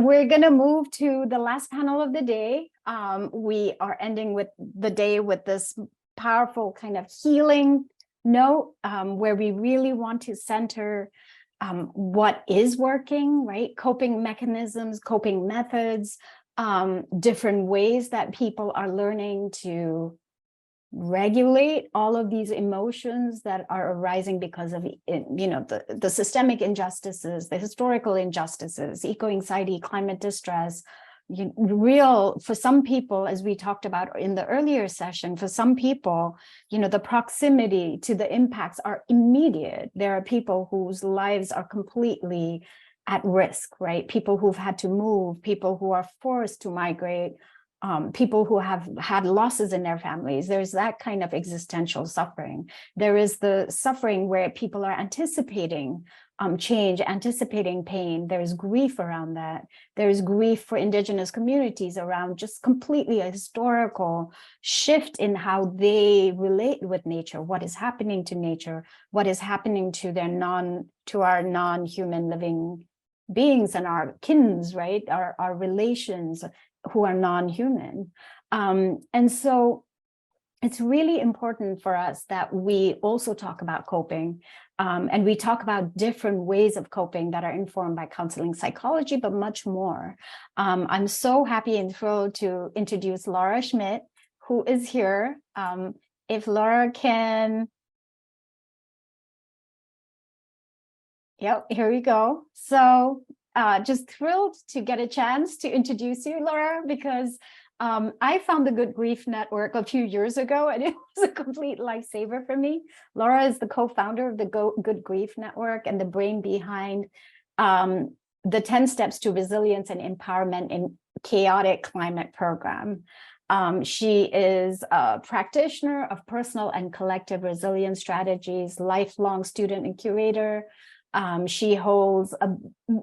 we're going to move to the last panel of the day. We are ending with the day with this powerful kind of healing note, where we really want to center what is working, right? Coping mechanisms, coping methods, different ways that people are learning to regulate all of these emotions that are arising because of, the systemic injustices, the historical injustices, eco-anxiety, climate distress. For some people, as we talked about in the earlier session, for some people, the proximity to the impacts are immediate. There are people whose lives are completely at risk, right? People who've had to move, people who are forced to migrate, people who have had losses in their families. There's that kind of existential suffering. There is the suffering where people are anticipating change, anticipating pain. There's grief around that. There's grief for Indigenous communities around just completely a historical shift in how they relate with nature, what is happening to nature, what is happening to our non-human living beings and our kins, right? Our relations who are non-human. And so it's really important for us that we also talk about coping, and we talk about different ways of coping that are informed by counseling psychology, but much more. I'm so happy and thrilled to introduce Laura Schmidt, who is here. If Laura can, yep, here we go. So just thrilled to get a chance to introduce you, Laura, because I found the Good Grief Network a few years ago, and it was a complete lifesaver for me. Laura is the co-founder of the Good Grief Network and the brain behind the 10 Steps to Resilience and Empowerment in Chaotic Climate program. She is a practitioner of personal and collective resilience strategies, lifelong student and curator. She holds a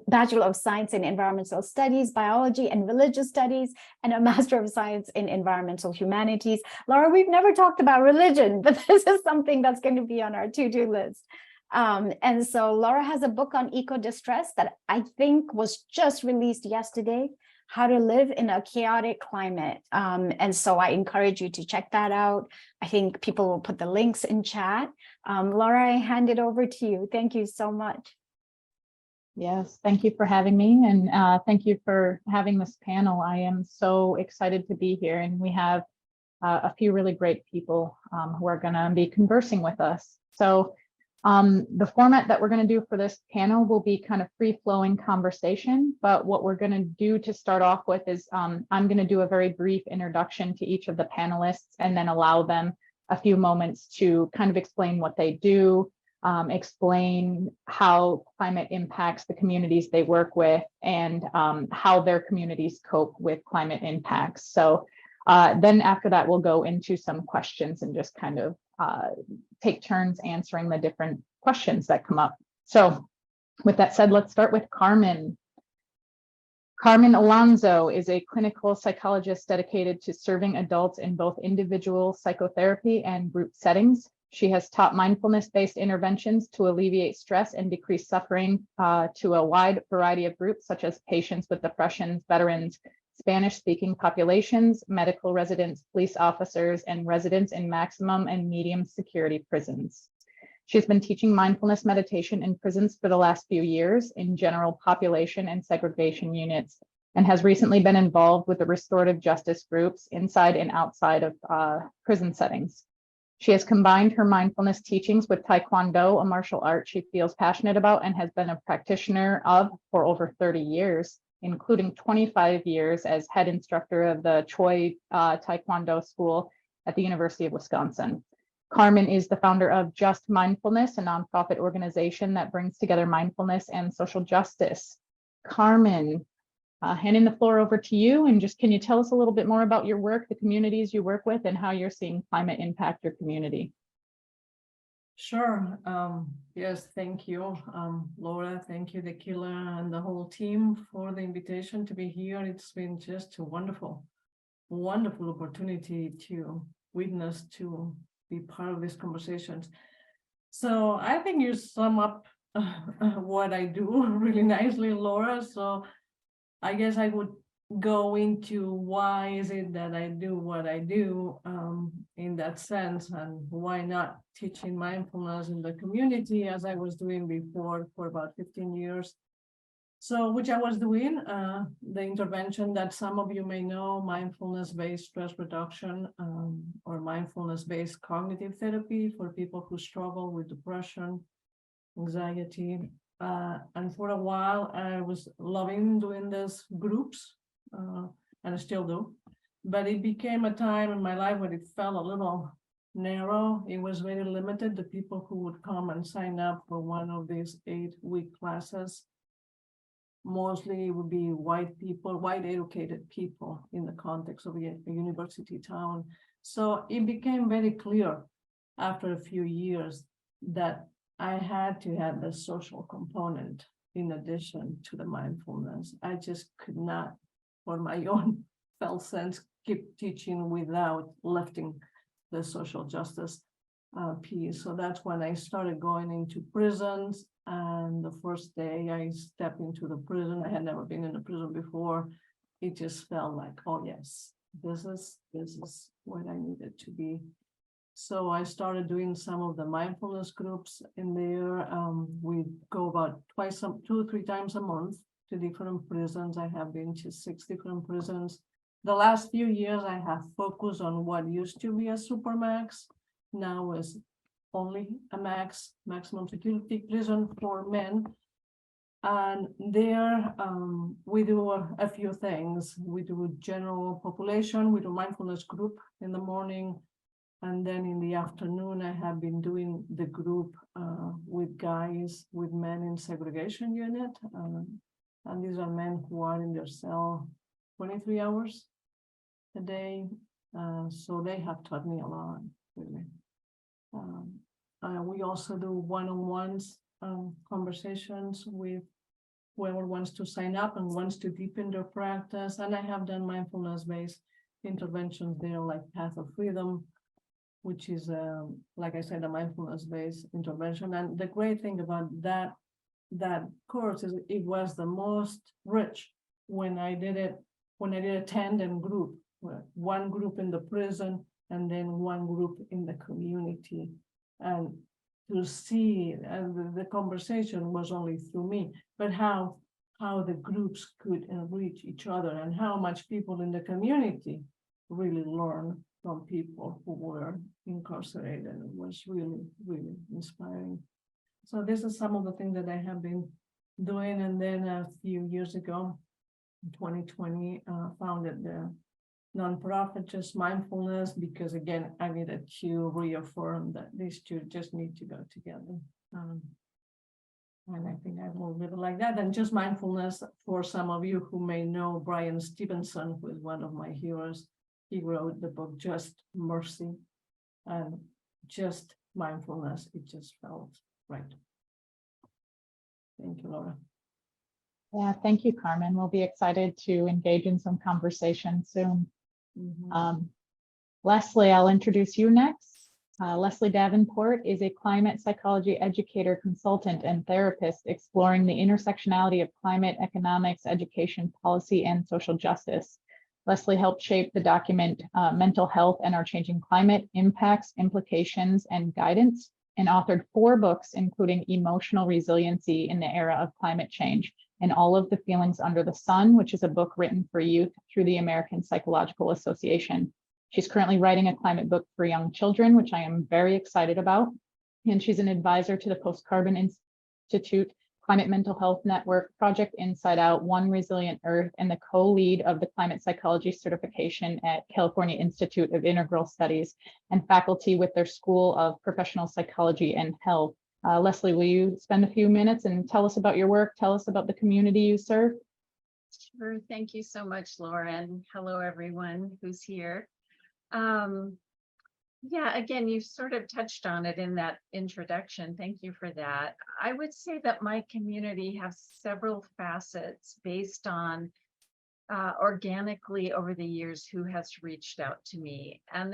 Bachelor of Science in Environmental Studies, Biology and Religious Studies, and a Master of Science in Environmental Humanities. Laura, we've never talked about religion, but this is something that's going to be on our to-do list. And so Laura has a book on eco-distress that I think was just released yesterday, How to Live in a Chaotic Climate. And so I encourage you to check that out. I think people will put the links in chat. Laura, I hand it over to you. Thank you so much. Yes, thank you for having me, and thank you for having this panel. I am so excited to be here, and we have a few really great people who are going to be conversing with us. So the format that we're going to do for this panel will be kind of free-flowing conversation, but what we're going to do to start off with is I'm going to do a very brief introduction to each of the panelists and then allow them a few moments to kind of explain what they do, explain how climate impacts the communities they work with, and how their communities cope with climate impacts. So then after that, we'll go into some questions and just kind of take turns answering the different questions that come up. So with that said, let's start with Carmen. Carmen Alonso is a clinical psychologist dedicated to serving adults in both individual psychotherapy and group settings. She has taught mindfulness-based interventions to alleviate stress and decrease suffering to a wide variety of groups, such as patients with depression, veterans, Spanish-speaking populations, medical residents, police officers, and residents in maximum and medium security prisons. She's been teaching mindfulness meditation in prisons for the last few years in general population and segregation units, and has recently been involved with the restorative justice groups inside and outside of prison settings. She has combined her mindfulness teachings with Taekwondo, a martial art she feels passionate about and has been a practitioner of for over 30 years, including 25 years as head instructor of the Choi Taekwondo School at the University of Wisconsin. Carmen is the founder of Just Mindfulness, a nonprofit organization that brings together mindfulness and social justice. Carmen, handing the floor over to you, and just can you tell us a little bit more about your work, the communities you work with, and how you're seeing climate impact your community? Sure. Yes, thank you, Laura. Thank you, Tequila, and the whole team for the invitation to be here. It's been just a wonderful, wonderful opportunity to witness, to be part of these conversations. So I think you sum up what I do really nicely, Laura. So I guess I would go into why is it that I do what I do in that sense, and why not teaching mindfulness in the community as I was doing before for about 15 years. So, which I was doing, the intervention that some of you may know, mindfulness-based stress reduction, or mindfulness-based cognitive therapy for people who struggle with depression, anxiety. And for a while, I was loving doing these groups, and I still do. But it became a time in my life when it felt a little narrow. It was very limited, the people who would come and sign up for one of these 8-week classes. Mostly it would be white people, white educated people in the context of a university town. So it became very clear after a few years that I had to have the social component in addition to the mindfulness. I just could not, for my own felt sense, keep teaching without lifting the social justice piece. So that's when I started going into prisons. And the first day I stepped into the prison, I had never been in a prison before. It just felt like, oh yes, this is what I needed to be. So I started doing some of the mindfulness groups in there. We go about 2-3 times a month to different prisons. I have been to 6 different prisons. The last few years, I have focused on what used to be a supermax, now is only a maximum security prison for men. And there we do a few things. We do general population, we do mindfulness group in the morning. And then in the afternoon, I have been doing the group with guys, with men in segregation unit. And these are men who are in their cell 23 hours a day. So they have taught me a lot, really. We also do one-on-ones conversations with whoever wants to sign up and wants to deepen their practice. And I have done mindfulness-based interventions there, like Path of Freedom, which is, like I said, a mindfulness-based intervention. And the great thing about that course is it was the most rich when I did a tandem group, one group in the prison and then one group in the community. And to see, and the conversation was only through me, but how the groups could enrich each other and how much people in the community really learn from people who were incarcerated. It was really, really inspiring. So this is some of the things that I have been doing. And then a few years ago, in 2020, founded the nonprofit Just Mindfulness, because again, I needed to reaffirm that these two just need to go together. And I think I will leave it like that. And Just Mindfulness, for some of you who may know Brian Stevenson, who is one of my heroes, he wrote the book Just Mercy and Just Mindfulness. It just felt right. Thank you, Laura. Yeah, thank you, Carmen. We'll be excited to engage in some conversation soon. Leslie, I'll introduce you next. Leslie Davenport is a climate psychology educator, consultant, and therapist exploring the intersectionality of climate, economics, education, policy, and social justice. Leslie helped shape the document Mental Health and Our Changing Climate, Impacts, Implications, and Guidance, and authored 4 books, including Emotional Resiliency in the Era of Climate Change, and All of the Feelings Under the Sun, which is a book written for youth through the American Psychological Association. She's currently writing a climate book for young children, which I am very excited about. And she's an advisor to the Post-Carbon Institute, Climate Mental Health Network, Project Inside Out, One Resilient Earth, and the co-lead of the Climate Psychology Certification at California Institute of Integral Studies, and faculty with their School of Professional Psychology and Health. Leslie, will you spend a few minutes and tell us about your work? Tell us about the community you serve. Sure. Thank you so much, Laura, and hello, everyone who's here. Yeah, again, you sort of touched on it in that introduction. Thank you for that. I would say that my community has several facets based on organically over the years who has reached out to me. And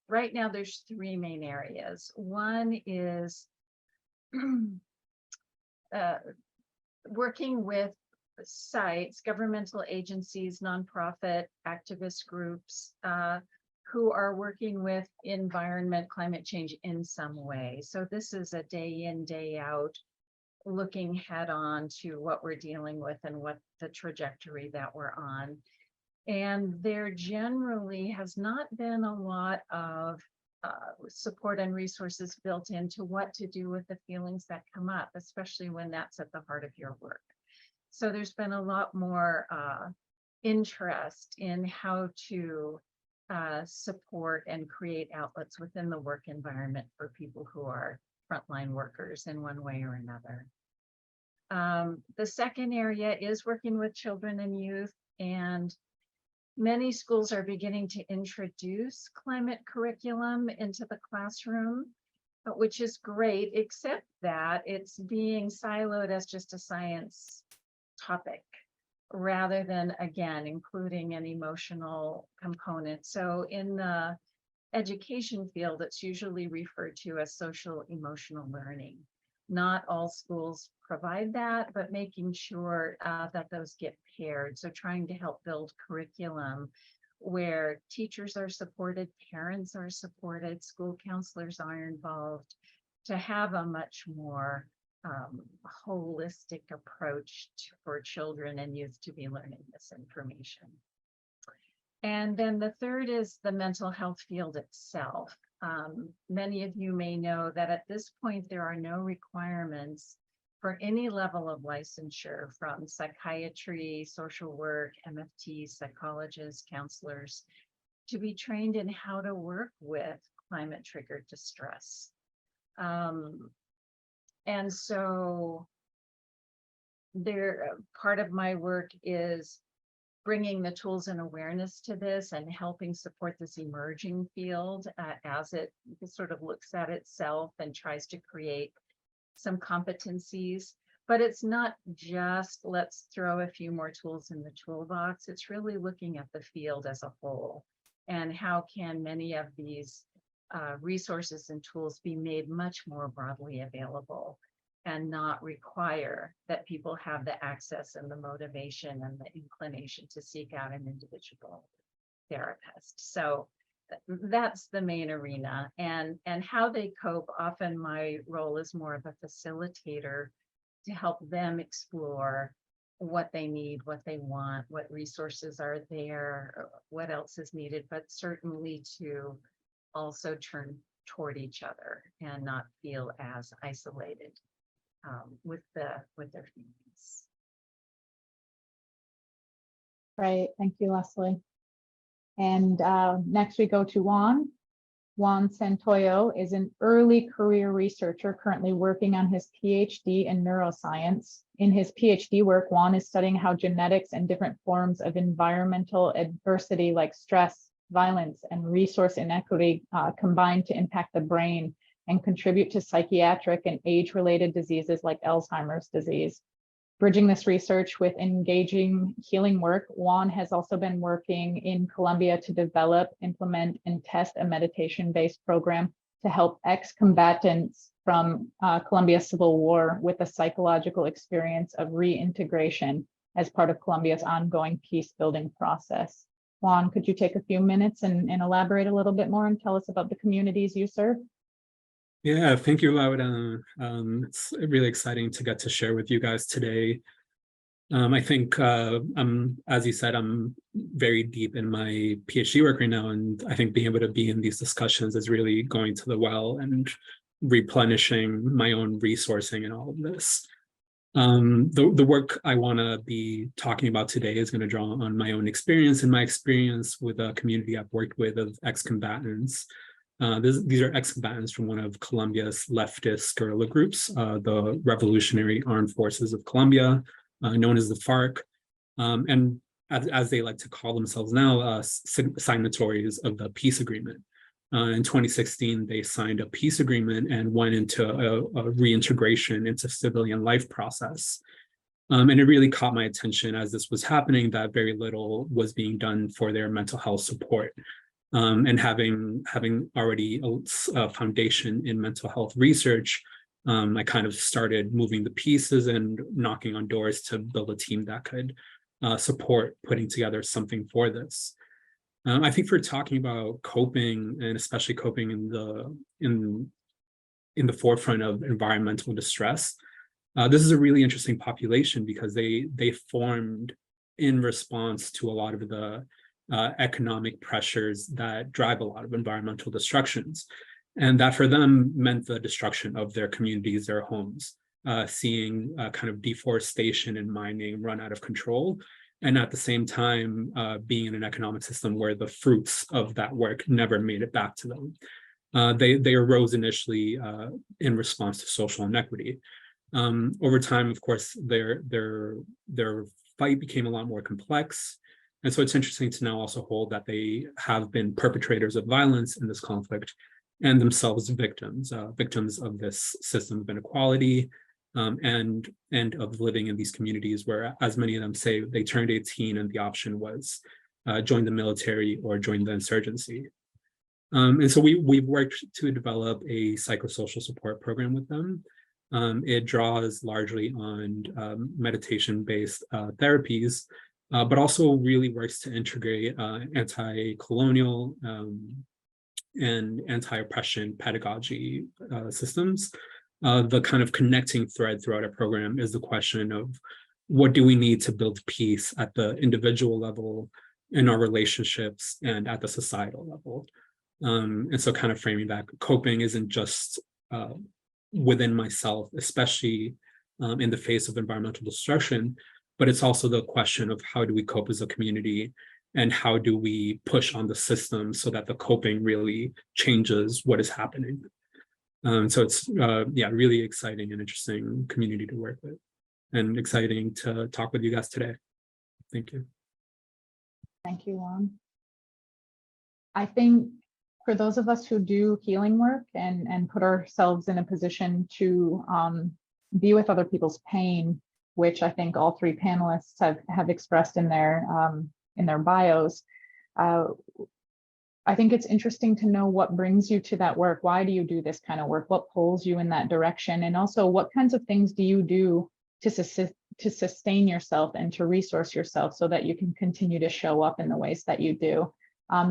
right now there's 3 main areas. One is working with sites, governmental agencies, nonprofit, activist groups, who are working with environment, climate change in some way. So this is a day in, day out, looking head on to what we're dealing with and what the trajectory that we're on. And there generally has not been a lot of support and resources built into what to do with the feelings that come up, especially when that's at the heart of your work. So there's been a lot more interest in how to support and create outlets within the work environment for people who are frontline workers in one way or another. The second area is working with children and youth, and many schools are beginning to introduce climate curriculum into the classroom, which is great, except that it's being siloed as just a science topic rather than, again, including an emotional component. So in the education field, it's usually referred to as social emotional learning. Not all schools provide that, but making sure that those get paired. So trying to help build curriculum where teachers are supported, parents are supported, school counselors are involved, to have a much more holistic approach for children and youth to be learning this information. And then the third is the mental health field itself. Many of you may know that at this point, there are no requirements for any level of licensure, from psychiatry, social work, MFT, psychologists, counselors, to be trained in how to work with climate triggered distress. And so part of my work is bringing the tools and awareness to this and helping support this emerging field as it sort of looks at itself and tries to create some competencies. But it's not just let's throw a few more tools in the toolbox. It's really looking at the field as a whole and how can many of these resources and tools be made much more broadly available and not require that people have the access and the motivation and the inclination to seek out an individual therapist. So that's the main arena. And how they cope, often my role is more of a facilitator to help them explore what they need, what they want, what resources are there, what else is needed, but certainly to also turn toward each other and not feel as isolated with their feelings. Right, thank you, Leslie. And next we go to Juan. Juan Santoyo is an early career researcher currently working on his PhD in neuroscience. In his PhD work, Juan is studying how genetics and different forms of environmental adversity like stress, violence, and resource inequity combine to impact the brain and contribute to psychiatric and age-related diseases like Alzheimer's disease. Bridging this research with engaging healing work, Juan has also been working in Colombia to develop, implement, and test a meditation-based program to help ex-combatants from Colombia's civil war with the psychological experience of reintegration as part of Colombia's ongoing peace-building process. Juan, could you take a few minutes and elaborate a little bit more and tell us about the communities you serve? Yeah, thank you, Laura. It's really exciting to get to share with you guys today. I think, as you said, I'm very deep in my PhD work right now, and I think being able to be in these discussions is really going to the well and replenishing my own resourcing in all of this. The work I want to be talking about today is going to draw on my own experience and my experience with a community I've worked with of ex-combatants. These are ex-combatants from one of Colombia's leftist guerrilla groups, the Revolutionary Armed Forces of Colombia, known as the FARC, and as they like to call themselves now, signatories of the peace agreement. In 2016, they signed a peace agreement and went into a reintegration into civilian life process. And it really caught my attention as this was happening that very little was being done for their mental health support. And having already a foundation in mental health research, I kind of started moving the pieces and knocking on doors to build a team that could support putting together something for this. I think for talking about coping, and especially coping in the forefront of environmental distress, this is a really interesting population because they formed in response to a lot of the economic pressures that drive a lot of environmental destructions. And that for them meant the destruction of their communities, their homes, seeing kind of deforestation and mining run out of control. And at the same time, being in an economic system where the fruits of that work never made it back to them. They arose initially in response to social inequity. Over time, of course, their fight became a lot more complex. And so it's interesting to now also hold that they have been perpetrators of violence in this conflict and themselves victims of this system of inequality, and of living in these communities where, as many of them say, they turned 18 and the option was join the military or join the insurgency. And so we've worked to develop a psychosocial support program with them. It draws largely on meditation-based therapies, but also really works to integrate anti-colonial and anti-oppression pedagogy systems. The kind of connecting thread throughout our program is the question of what do we need to build peace at the individual level, in our relationships, and at the societal level. And so kind of framing that coping isn't just within myself, especially in the face of environmental destruction, but it's also the question of how do we cope as a community, and how do we push on the system so that the coping really changes what is happening. So it's really exciting and interesting community to work with, and exciting to talk with you guys today. Thank you. Thank you, Juan. I think for those of us who do healing work and put ourselves in a position to be with other people's pain, which I think all three panelists have expressed in their bios, I think it's interesting to know what brings you to that work. Why do you do this kind of work? What pulls you in that direction? And also, what kinds of things do you do to sustain yourself and to resource yourself so that you can continue to show up in the ways that you do?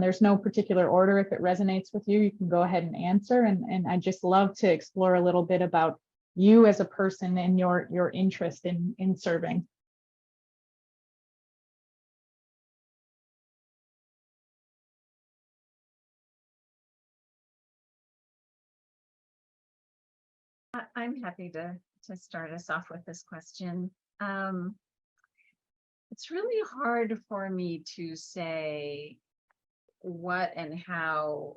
There's no particular order. If it resonates with you, you can go ahead and answer. And I just love to explore a little bit about you as a person and your interest in serving. I'm happy to start us off with this question. It's really hard for me to say what and how,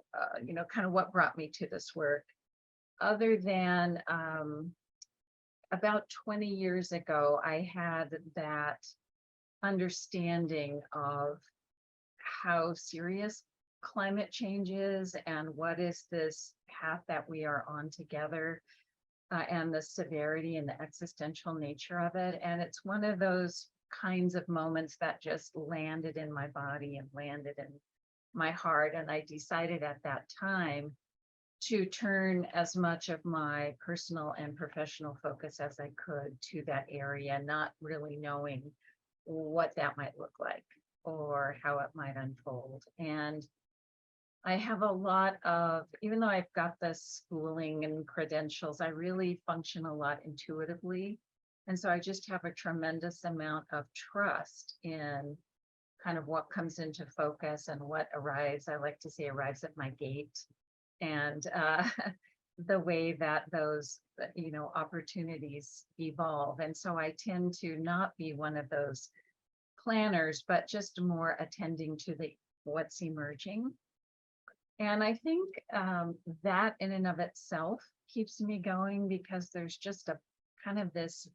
kind of what brought me to this work, other than about 20 years ago, I had that understanding of how serious climate change is and what is this path that we are on together, and the severity and the existential nature of it. And it's one of those kinds of moments that just landed in my body and landed in my heart. And I decided at that time to turn as much of my personal and professional focus as I could to that area, not really knowing what that might look like or how it might unfold. And I have a lot of, even though I've got the schooling and credentials, I really function a lot intuitively. And so I just have a tremendous amount of trust in kind of what comes into focus and what arrives. I like to say arrives at my gate, and the way that those, opportunities evolve. And so I tend to not be one of those planners, but just more attending to what's emerging. And I think that in and of itself keeps me going, because there's just a kind of this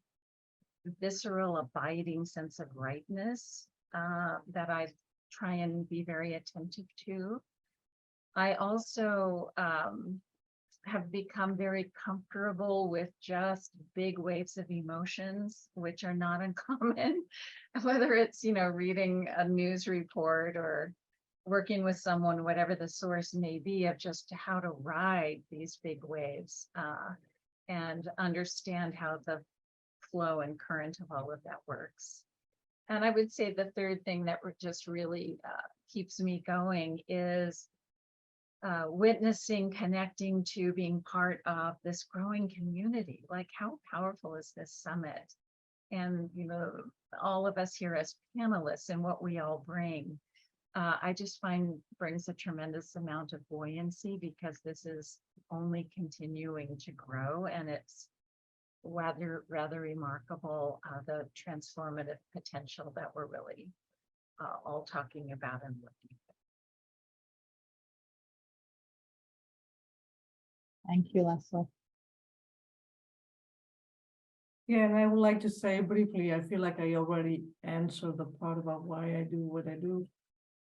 visceral, abiding sense of rightness that I try and be very attentive to. I also have become very comfortable with just big waves of emotions, which are not uncommon, whether it's, reading a news report or working with someone, whatever the source may be, of just how to ride these big waves. and understand how the flow and current of all of that works. And I would say the third thing that just really keeps me going is witnessing, connecting to, being part of this growing community. Like, how powerful is this summit? And, you know, all of us here as panelists and what we all bring, I just find brings a tremendous amount of buoyancy, because this is only continuing to grow, and it's rather remarkable, the transformative potential that we're really all talking about and looking at. Thank you, Leslie. Yeah, and I would like to say briefly, I feel like I already answered the part about why I do what I do.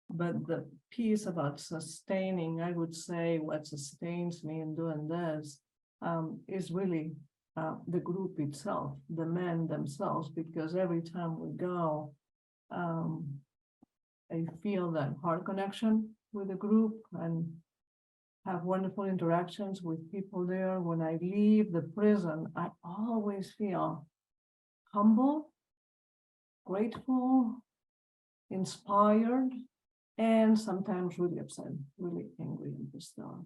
But the piece about sustaining, I would say what sustains me in doing this is really the group itself, the men themselves, because every time we go, I feel that heart connection with the group and have wonderful interactions with people there. When I leave the prison, I always feel humble, grateful, inspired, and sometimes really upset, really angry and pissed off.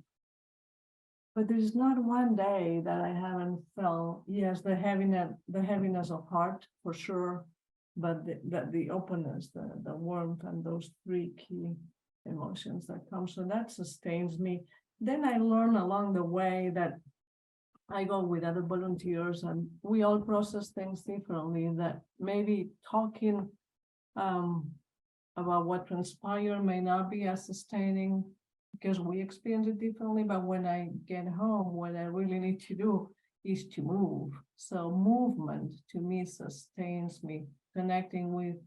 But there's not one day that I haven't felt, yes, the heaviness of heart for sure, but the openness, the warmth, and those three key emotions that come. So that sustains me. Then I learn along the way that I go with other volunteers, and we all process things differently, that maybe talking about what transpired may not be as sustaining because we experience it differently. But when I get home, what I really need to do is to move. So movement to me sustains me, connecting with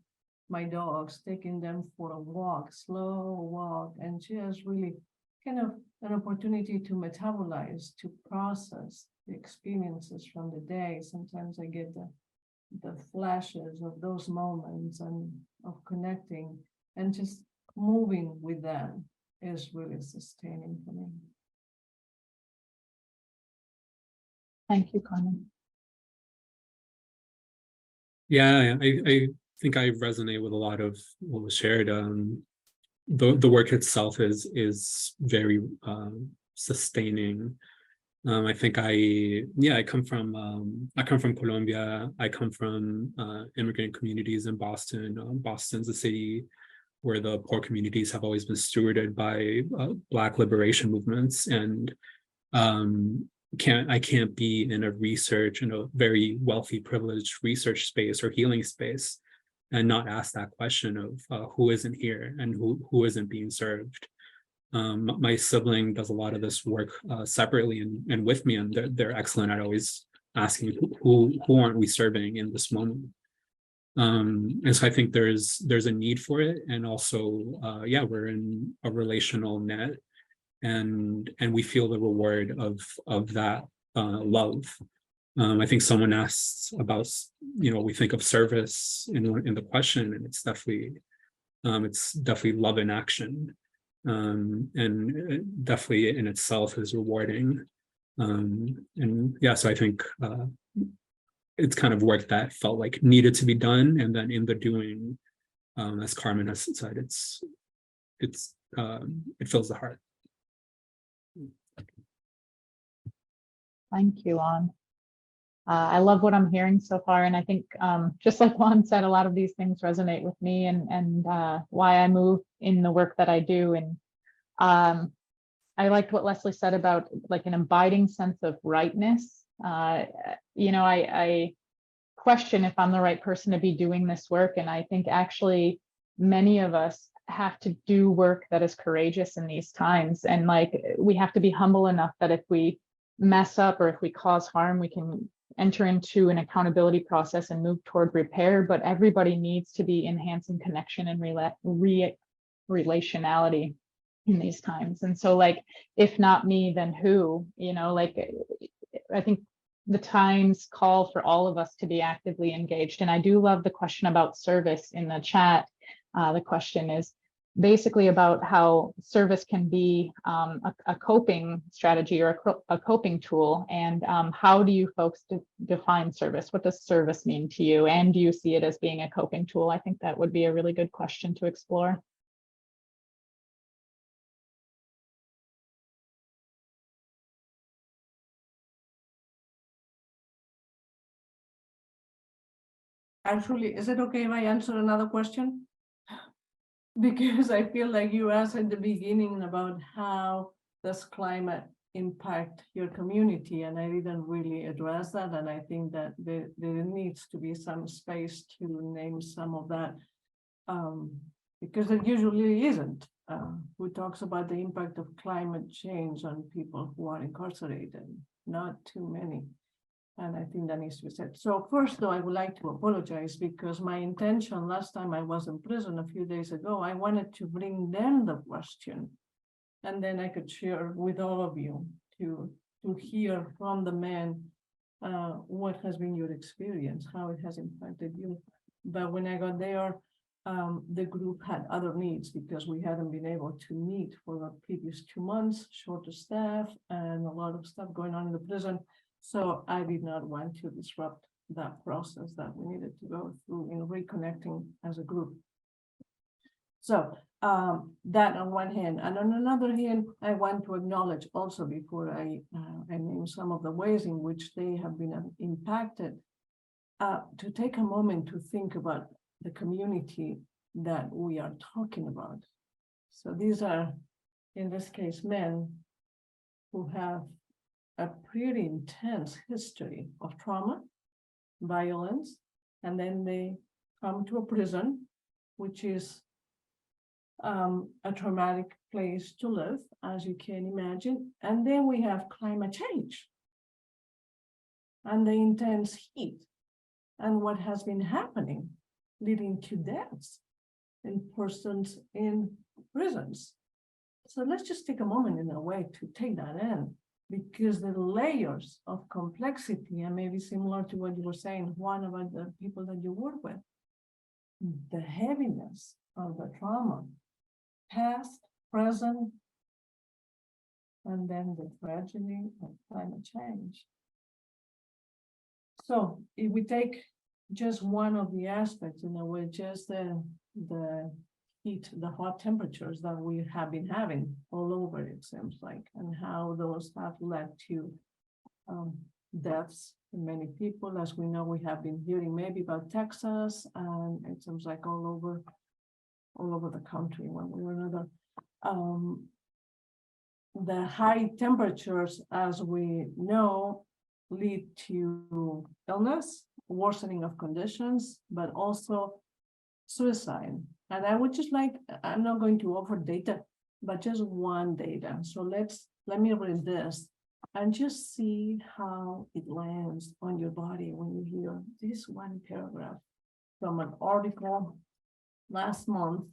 my dogs, taking them for a walk, slow walk, and just really kind of an opportunity to metabolize, to process the experiences from the day. Sometimes I get the flashes of those moments and of connecting, and just moving with them is really sustaining for me. Thank you, Carmen. Yeah, I think I resonate with a lot of what was shared. The work itself is very sustaining. I think I come from Colombia. I come from immigrant communities in Boston. Boston's a city where the poor communities have always been stewarded by Black liberation movements, and I can't be in a very wealthy, privileged research space or healing space and not ask that question of who isn't here and who isn't being served. My sibling does a lot of this work separately and with me, and they're excellent at always asking who aren't we serving in this moment. And so I think there's a need for it, and also we're in a relational net, and we feel the reward of that love. I think someone asked about, we think of service in the question, and it's definitely love in action, and definitely in itself is rewarding. And yeah, so I think it's kind of work that felt like needed to be done, and then in the doing, as Carmen has said, it fills the heart. Thank you, Juan. I love what I'm hearing so far, and I think just like Juan said, a lot of these things resonate with me, and why I move in the work that I do. And I liked what Leslie said about like an abiding sense of rightness. I question if I'm the right person to be doing this work, and I think actually many of us have to do work that is courageous in these times, and like we have to be humble enough that if we mess up or if we cause harm, we can enter into an accountability process and move toward repair. But everybody needs to be enhancing connection and relationality in these times. And so like, if not me, then who? I think the times call for all of us to be actively engaged. And I do love the question about service in the chat. The question is, basically about how service can be a coping strategy or a coping tool. And how do you folks define service? What does service mean to you? And do you see it as being a coping tool? I think that would be a really good question to explore. Actually, is it okay if I answer another question? Because I feel like you asked at the beginning about how does climate impact your community, and I didn't really address that, and I think that there needs to be some space to name some of that, because it usually isn't. Who talks about the impact of climate change on people who are incarcerated? Not too many. And I think that needs to be said. So first, though, I would like to apologize because my intention last time I was in prison a few days ago, I wanted to bring them the question. And then I could share with all of you to hear from the men what has been your experience, how it has impacted you. But when I got there, the group had other needs because we hadn't been able to meet for the previous 2 months, shorter staff and a lot of stuff going on in the prison. So I did not want to disrupt that process that we needed to go through in reconnecting as a group. So that on one hand, and on another hand, I want to acknowledge also before I name some of the ways in which they have been impacted, to take a moment to think about the community that we are talking about. So these are, in this case, men who have a pretty intense history of trauma, violence, and then they come to a prison, which is a traumatic place to live, as you can imagine. And then we have climate change and the intense heat and what has been happening, leading to deaths in persons in prisons. So let's just take a moment in a way to take that in, because the layers of complexity, and maybe similar to what you were saying, Juan, about the people that you work with, the heaviness of the trauma, past, present, and then the tragedy of climate change. So if we take just one of the aspects, in a way, just the heat, the hot temperatures that we have been having all over, it seems like, and how those have led to deaths in many people. As we know, we have been hearing maybe about Texas, and it seems like all over the country, one way or another. The high temperatures, as we know, lead to illness, worsening of conditions, but also suicide. And I would just like, I'm not going to offer data, but just one data. So let me read this and just see how it lands on your body when you hear this one paragraph from an article last month.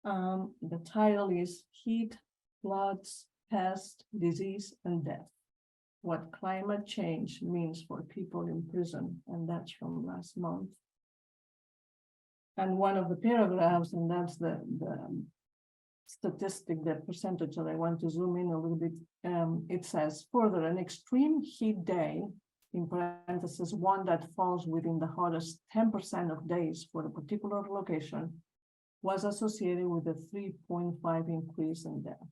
The title is Heat, Floods, Pest, Disease, and Death: What Climate Change Means for People in Prison. And that's from last month. And one of the paragraphs, and that's the statistic, the percentage that I want to zoom in a little bit. It says further, an extreme heat day, in parentheses, one that falls within the hottest 10% of days for a particular location, was associated with a 3.5 increase in death.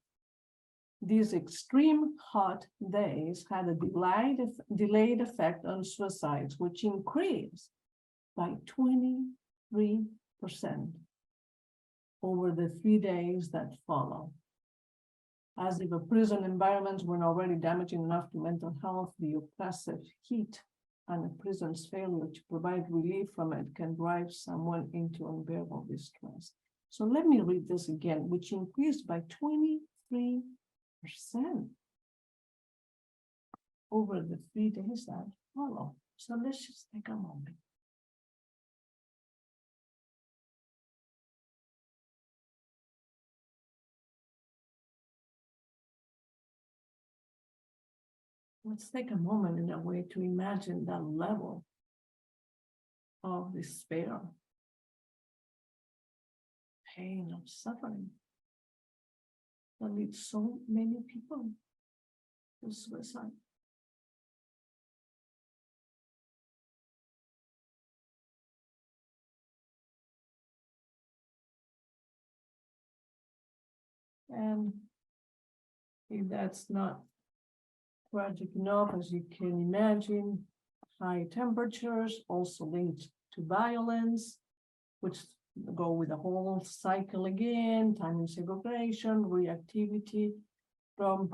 These extreme hot days had a delayed effect on suicides, which increased by 23% over the 3 days that follow. As if a prison environments were already damaging enough to mental health, the oppressive heat and a prison's failure to provide relief from it can drive someone into unbearable distress. So let me read this again, which increased by 23% over the 3 days that follow. So let's just take a moment. Let's take a moment in a way to imagine that level of despair, pain, of suffering that leads so many people to suicide. And if that's not tragic enough, as you can imagine, high temperatures also linked to violence, which go with the whole cycle again, time and segregation, reactivity from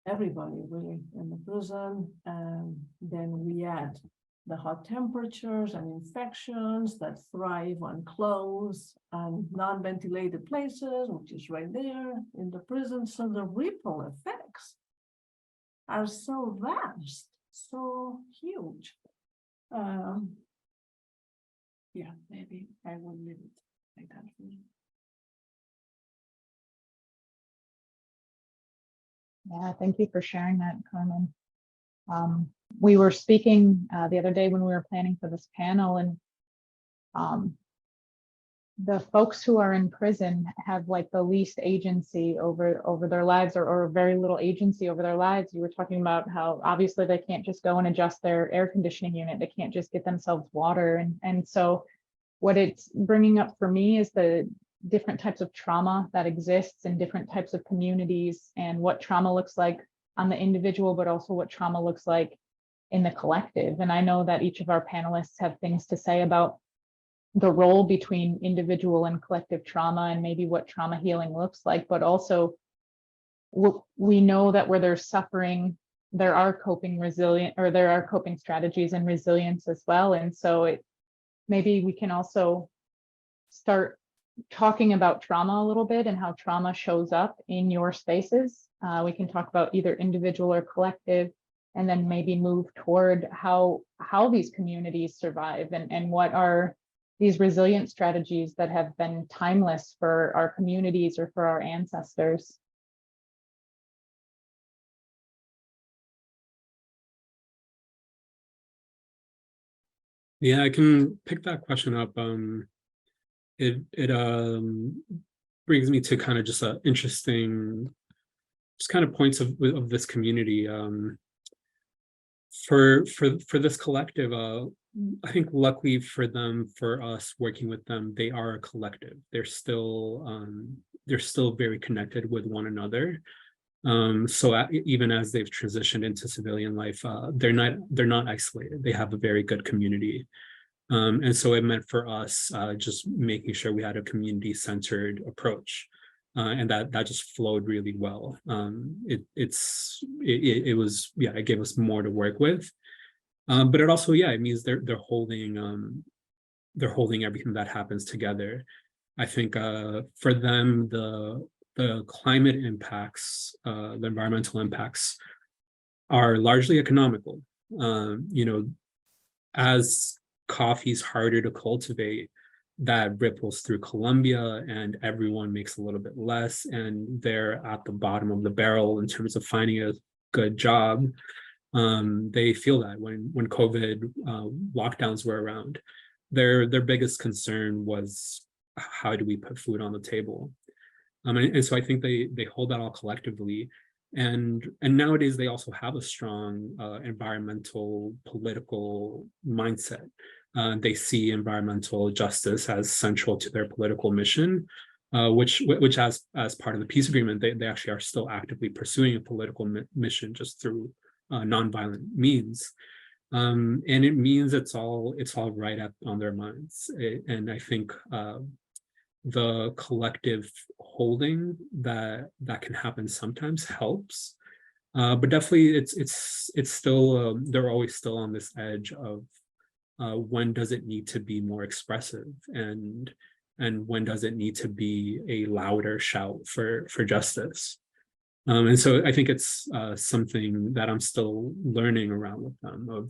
everybody really in the prison. And then we add the hot temperatures and infections that thrive on closed and non-ventilated places, which is right there in the prison. So the ripple effects are so vast, so huge. Yeah, maybe I will leave it like that. Yeah, thank you for sharing that, Carmen. We were speaking the other day when we were planning for this panel, and the folks who are in prison have like the least agency over their lives, or very little agency over their lives. You were talking about how obviously they can't just go and adjust their air conditioning unit. They can't just get themselves water. And so what it's bringing up for me is the different types of trauma that exists in different types of communities, and what trauma looks like on the individual, but also what trauma looks like in the collective. And I know that each of our panelists have things to say about the role between individual and collective trauma, and maybe what trauma healing looks like, but also we know that where there's suffering, there are coping strategies and resilience as well. And so maybe we can also start talking about trauma a little bit and how trauma shows up in your spaces. We can talk about either individual or collective, and then maybe move toward how these communities survive, and what are these resilient strategies that have been timeless for our communities or for our ancestors. Yeah, I can pick that question up. It brings me to kind of just a interesting, just kind of points of this community. For this collective, I think luckily for them, for us working with them, they are a collective. They're still very connected with one another. So even as they've transitioned into civilian life, they're not isolated. They have a very good community. And so it meant for us just making sure we had a community-centered approach, and that just flowed really well. It gave us more to work with, but it also, it means they're holding everything that happens together. I think for them, the climate impacts, the environmental impacts, are largely economical. As coffee's harder to cultivate, that ripples through Colombia, and everyone makes a little bit less, and they're at the bottom of the barrel in terms of finding a good job. They feel that when COVID lockdowns were around, their biggest concern was, how do we put food on the table? And so I think they hold that all collectively. And nowadays they also have a strong environmental political mindset. They see environmental justice as central to their political mission, which as part of the peace agreement, they actually are still actively pursuing a political mission, just through nonviolent means. And it means it's all right up on their minds. And I think the collective holding that can happen sometimes helps, but definitely it's still they're always still on this edge of when does it need to be more expressive, and when does it need to be a louder shout for justice. And so I think it's something that I'm still learning around with them,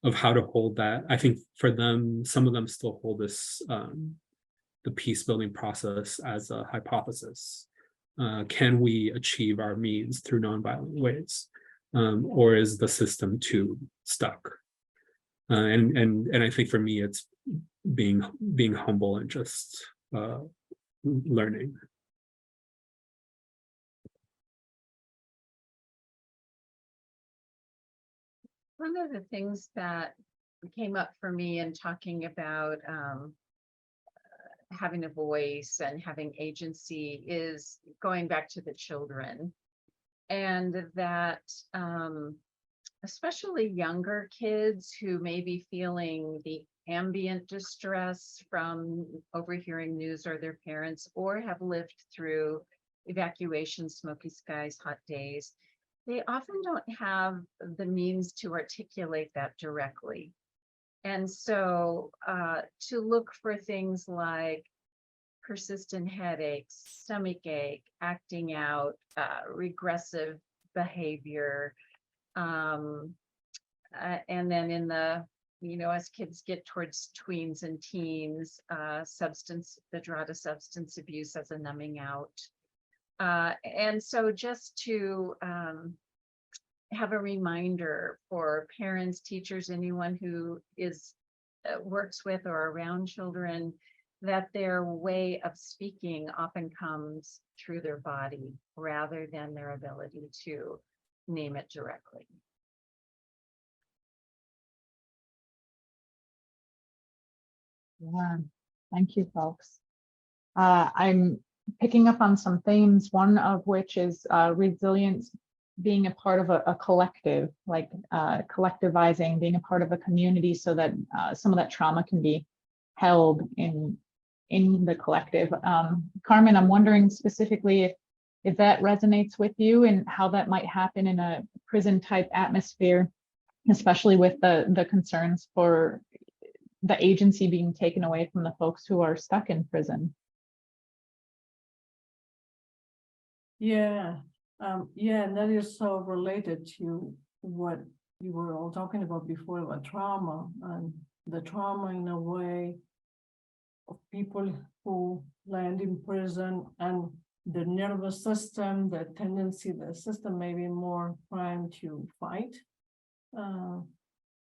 of how to hold that. I think for them, some of them still hold this the peace building process as a hypothesis. Can we achieve our means through nonviolent ways, or is the system too stuck? And I think for me, it's being humble and just learning. One of the things that came up for me in talking about having a voice and having agency is going back to the children. And that especially younger kids who may be feeling the ambient distress from overhearing news or their parents, or have lived through evacuation, smoky skies, hot days, they often don't have the means to articulate that directly. And so to look for things like persistent headaches, stomach ache, acting out, regressive behavior, and then in the, as kids get towards tweens and teens, the draw to substance abuse as a numbing out. And so just to have a reminder for parents, teachers, anyone who is works with or around children, that their way of speaking often comes through their body rather than their ability to name it directly. Yeah, thank you, folks. I'm picking up on some themes, one of which is resilience being a part of a collective, like collectivizing, being a part of a community so that some of that trauma can be held in the collective. Carmen, I'm wondering specifically if that resonates with you and how that might happen in a prison type atmosphere, especially with the concerns for the agency being taken away from the folks who are stuck in prison. Yeah, and that is so related to what you were all talking about before about trauma, and the trauma in a way of people who land in prison and the nervous system, the tendency, the system may be more primed to fight.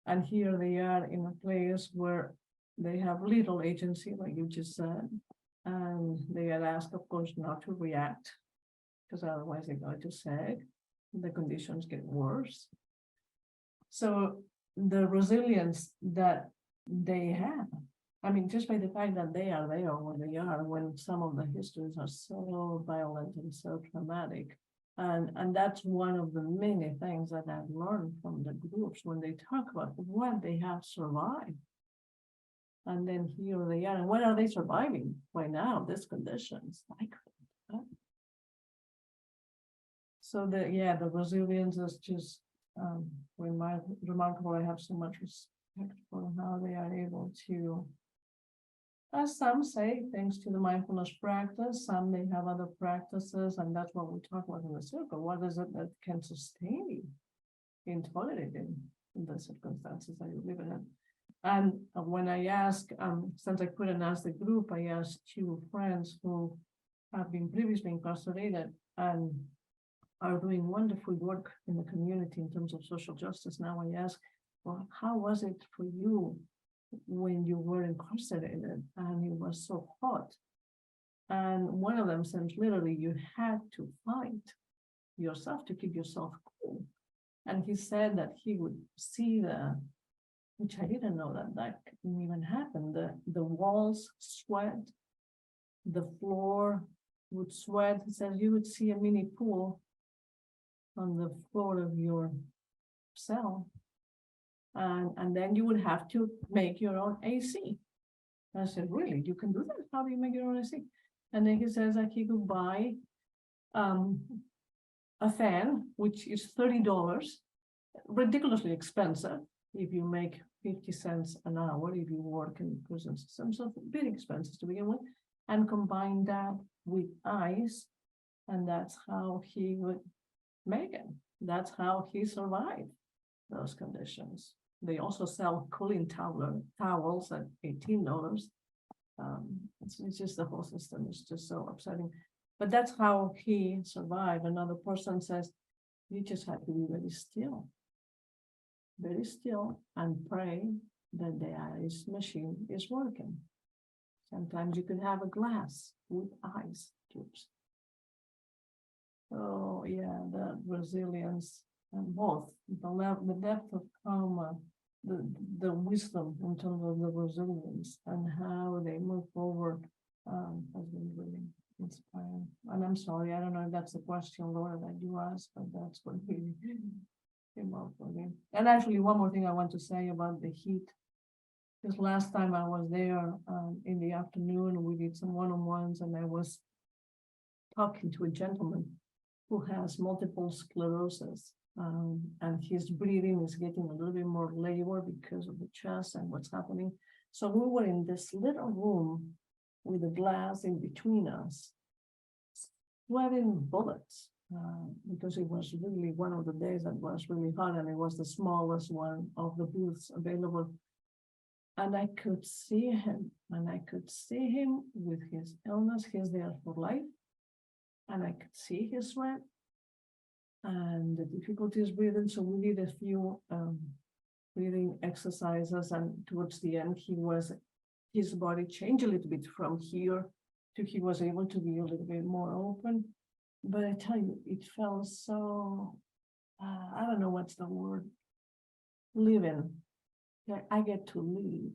And here they are in a place where they have little agency, like you just said, and they are asked, of course, not to react, because otherwise they go to SAG, the conditions get worse. So the resilience that they have, I mean, just by the fact that they are there where they are, when some of the histories are so violent and so traumatic. And that's one of the many things that I've learned from the groups when they talk about what they have survived. And then here they are, and what are they surviving right now, these conditions? So the resilience is just remarkable. I have so much respect for how they are able to, as some say, thanks to the mindfulness practice, some may have other practices, and that's what we talk about in the circle. What is it that can sustain you in tolerating the circumstances that you live in? And when I ask, since I couldn't ask the group, I asked 2 friends who have been previously incarcerated and are doing wonderful work in the community in terms of social justice. Now I ask, well, how was it for you when you were incarcerated and it was so hot? And one of them said, literally, you had to fight yourself to keep yourself cool. And he said that he would see which I didn't know that can even happen, the walls sweat, the floor would sweat. He said you would see a mini pool on the floor of your cell. And then you would have to make your own AC. And I said, really, you can do that? How do you make your own AC? And then he says that he could buy a fan, which is $30, ridiculously expensive if you make 50 cents an hour if you work in the prison system. So big expenses to begin with, and combine that with ice, and that's how he would make it. That's how he survived those conditions. They also sell cooling towels at $18. It's just the whole system is just so upsetting. But that's how he survived. Another person says, you just have to be very still, and pray that the ice machine is working. Sometimes you could have a glass with ice cubes. Oh, yeah, the resilience and both the depth of karma, the wisdom in terms of the resilience and how they move forward has been really inspiring. And I'm sorry, I don't know if that's the question, Laura, that you asked, but that's what really came up for me. And actually, one more thing I want to say about the heat. Because last time I was there in the afternoon, we did some one-on-ones, and I was talking to a gentleman who has multiple sclerosis, and his breathing is getting a little bit more labored because of the chest and what's happening. So we were in this little room with a glass in between us, sweating bullets, because it was really one of the days that was really hot, and it was the smallest one of the booths available. And I could see him, with his illness. He's there for life. And I could see his sweat and the difficulties breathing. So we did a few breathing exercises. And towards the end, his body changed a little bit from here to he was able to be a little bit more open. But I tell you, it felt so, I don't know what's the word, living. Like I get to leave.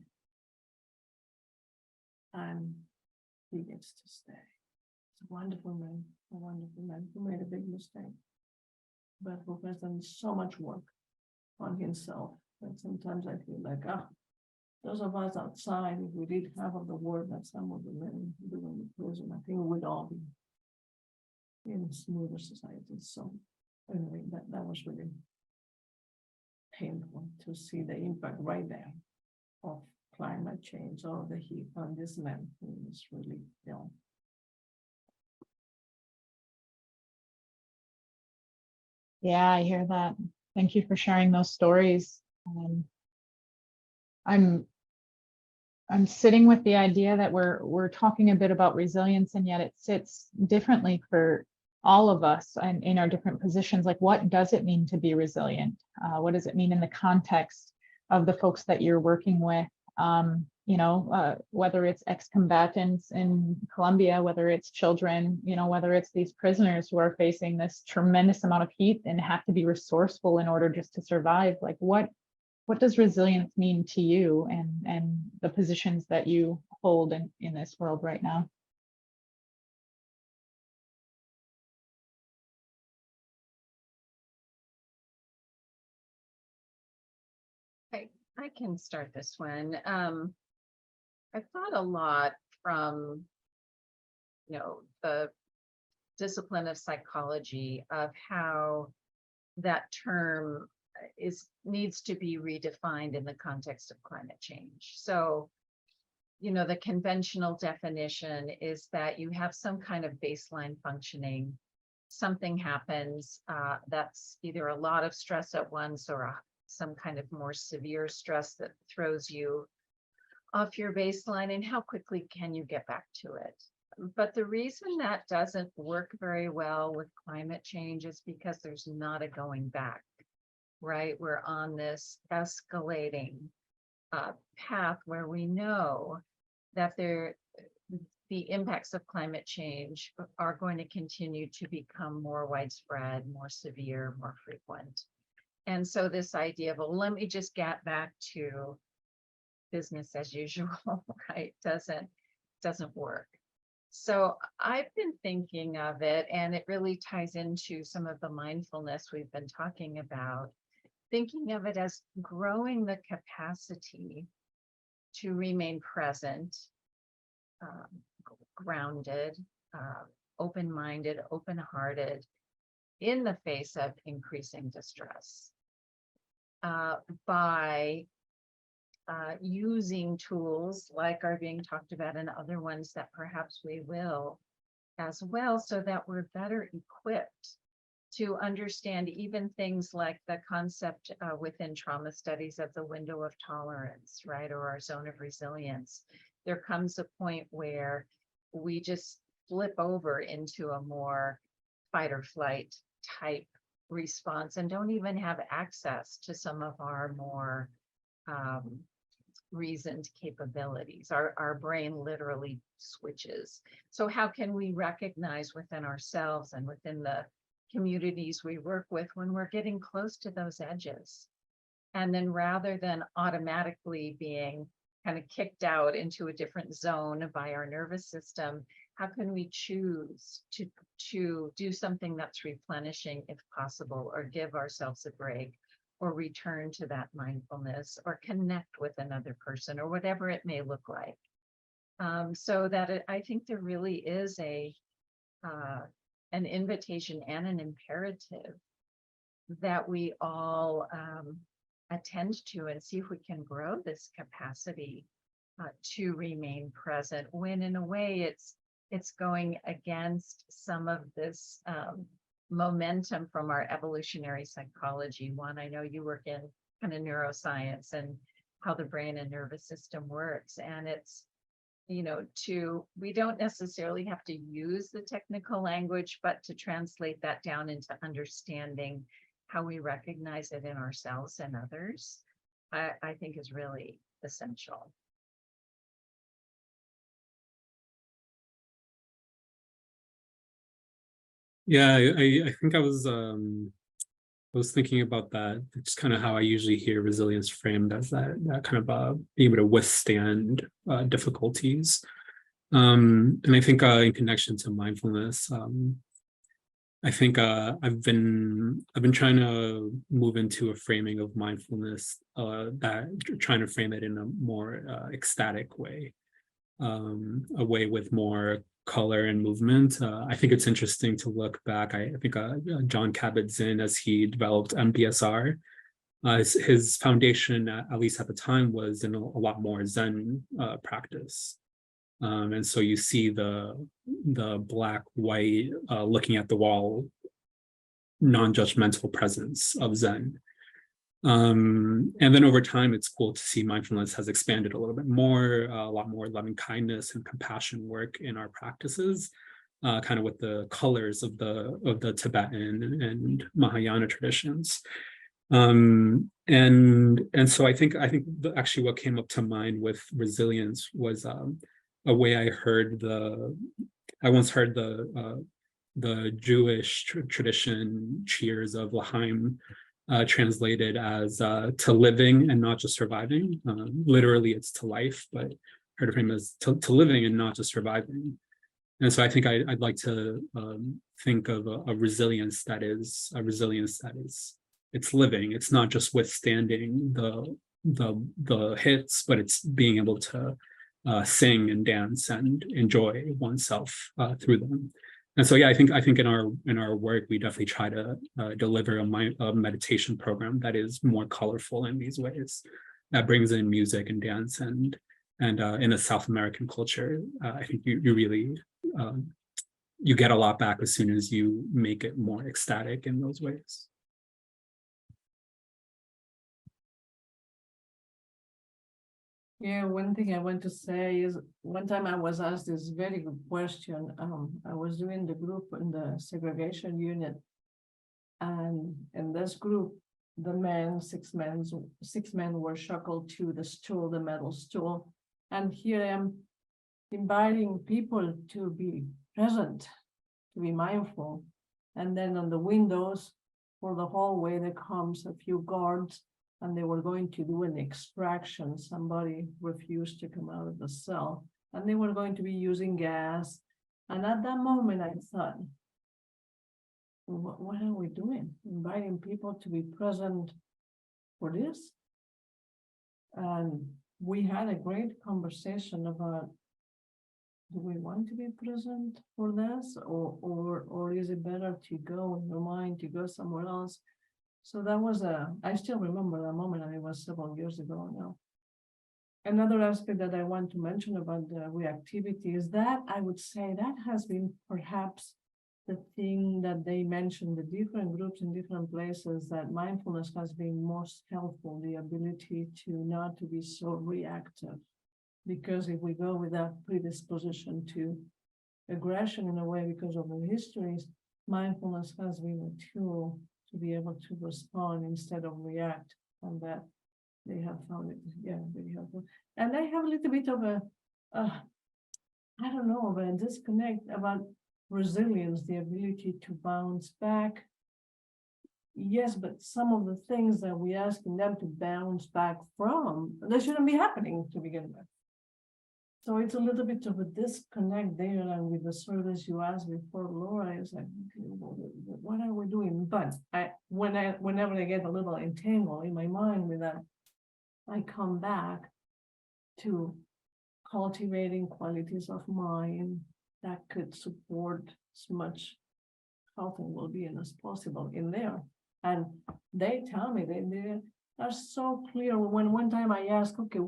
And he gets to stay. It's a wonderful man who made a big mistake, but who has done so much work on himself that sometimes I feel like, those of us outside, if we did half of the work that some of the men do in the prison, I think we'd all be in a smoother society. So anyway, that was really painful to see the impact right there of climate change or the heat on this man who is really ill. Yeah, I hear that. Thank you for sharing those stories. I'm sitting with the idea that we're talking a bit about resilience, and yet it sits differently for all of us and in our different positions. Like, what does it mean to be resilient? What does it mean in the context of the folks that you're working with? Whether it's ex-combatants in Colombia, whether it's children, whether it's these prisoners who are facing this tremendous amount of heat and have to be resourceful in order just to survive. Like, what does resilience mean to you and the positions that you hold in this world right now? I can start this one. I've thought a lot from, the discipline of psychology of how that term needs to be redefined in the context of climate change. So, the conventional definition is that you have some kind of baseline functioning. Something happens that's either a lot of stress at once or some kind of more severe stress that throws you off your baseline, and how quickly can you get back to it? But the reason that doesn't work very well with climate change is because there's not a going back, right? We're on this escalating path where we know that the impacts of climate change are going to continue to become more widespread, more severe, more frequent. And so this idea of, well, let me just get back to business as usual, right, doesn't work. So I've been thinking of it, and it really ties into some of the mindfulness we've been talking about, thinking of it as growing the capacity to remain present, grounded, open-minded, open-hearted in the face of increasing distress, by using tools like are being talked about and other ones that perhaps we will as well, so that we're better equipped to understand even things like the concept within trauma studies of the window of tolerance, right, or our zone of resilience. There comes a point where we just flip over into a more fight or flight type response and don't even have access to some of our more reasoned capabilities. Our brain literally switches. So how can we recognize within ourselves and within the communities we work with when we're getting close to those edges? And then rather than automatically being kind of kicked out into a different zone by our nervous system, how can we choose to do something that's replenishing if possible, or give ourselves a break, or return to that mindfulness, or connect with another person, or whatever it may look like. So that I think there really is an invitation and an imperative that we all attend to and see if we can grow this capacity to remain present, when in a way it's going against some of this momentum from our evolutionary psychology. One, I know you work in kind of neuroscience and how the brain and nervous system works, and it's, you know, we don't necessarily have to use the technical language, but to translate that down into understanding how we recognize it in ourselves and others, I think is really essential. Yeah, I think I was thinking about that. It's kind of how I usually hear resilience framed, as that kind of being able to withstand difficulties. And I think in connection to mindfulness, I think I've been trying to move into a framing of mindfulness that trying to frame it in a more ecstatic way, a way with more color and movement. I think it's interesting to look back. I think John Kabat-Zinn, as he developed MBSR, his foundation, at least at the time, was in a lot more Zen practice. And so you see the black, white, looking at the wall, non-judgmental presence of Zen. And then over time, it's cool to see mindfulness has expanded a little bit more, a lot more loving kindness and compassion work in our practices, kind of with the colors of the Tibetan and Mahayana traditions. And so I think actually what came up to mind with resilience was a way I once heard the Jewish tradition cheers of L'chaim translated as to living and not just surviving. Literally, it's to life, but heard of him as to living and not just surviving. And so I think I'd like to think of a resilience that is it's living. It's not just withstanding the hits, but it's being able to sing and dance and enjoy oneself through them. And so, yeah, I think in our work, we definitely try to deliver a meditation program that is more colorful in these ways, that brings in music and dance, and in a South American culture, I think you really you get a lot back as soon as you make it more ecstatic in those ways. Yeah, one thing I want to say is, one time I was asked this very good question. I was doing the group in the segregation unit, and in this group, the six men were shackled to the stool, the metal stool, and here I am inviting people to be present, to be mindful, and then on the windows for the hallway there comes a few guards, and they were going to do an extraction. Somebody refused to come out of the cell, and they were going to be using gas. And at that moment, I thought, what are we doing? Inviting people to be present for this? And we had a great conversation about, do we want to be present for this? Or is it better to go in your mind, to go somewhere else? So that was I still remember that moment, and it was several years ago now. Another aspect that I want to mention about the reactivity is that I would say that has been perhaps the thing that they mentioned, the different groups in different places, that mindfulness has been most helpful, the ability to not to be so reactive. Because if we go with that predisposition to aggression in a way because of our histories, mindfulness has been a tool to be able to respond instead of react, and that they have found it, yeah, very helpful. And I have a little bit of a, I don't know, of a disconnect about resilience, the ability to bounce back. Yes, but some of the things that we asking them to bounce back from, they shouldn't be happening to begin with. So it's a little bit of a disconnect there, and with the service you asked before, Laura, is like, okay, what are we doing? But whenever I get a little entangled in my mind with that, I come back to cultivating qualities of mind that could support as much health and well-being as possible in there. And they tell me they are so clear. When one time I asked, okay,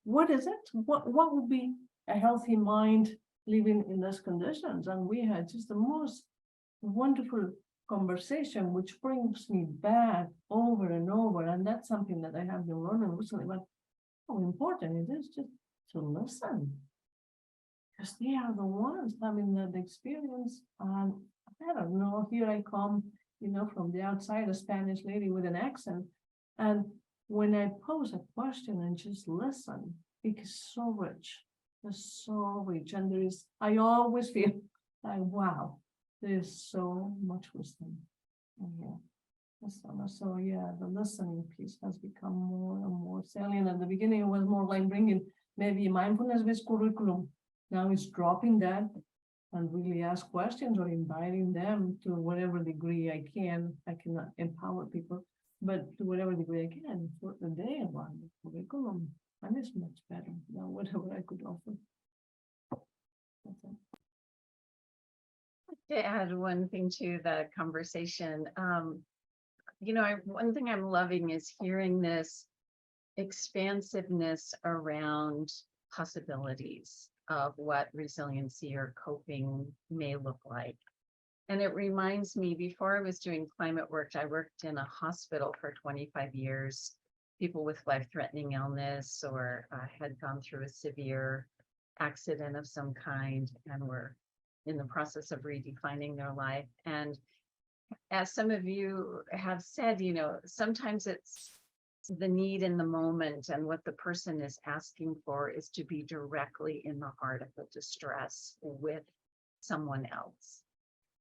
what is it? What would be a healthy mind living in those conditions? And we had just the most wonderful conversation, which brings me back over and over. And that's something that I have been learning recently about how important it is just to listen. Because they are the ones having that experience. And I don't know, here I come, from the outside, a Spanish lady with an accent. And when I pose a question and just listen, it is so rich. It's so rich. And I always feel like, wow, there's so much wisdom in here. So yeah, the listening piece has become more and more salient. At the beginning, it was more like bringing maybe mindfulness-based curriculum. Now it's dropping that and really ask questions or inviting them to whatever degree I can. I cannot empower people, but to whatever degree I can for the day around the curriculum. And it's much better than whatever I could offer. That's it. To add one thing to the conversation, one thing I'm loving is hearing this expansiveness around possibilities of what resiliency or coping may look like. And it reminds me, before I was doing climate work, I worked in a hospital for 25 years, people with life-threatening illness or had gone through a severe accident of some kind and were in the process of redefining their life. And as some of you have said, sometimes it's the need in the moment, and what the person is asking for is to be directly in the heart of the distress with someone else.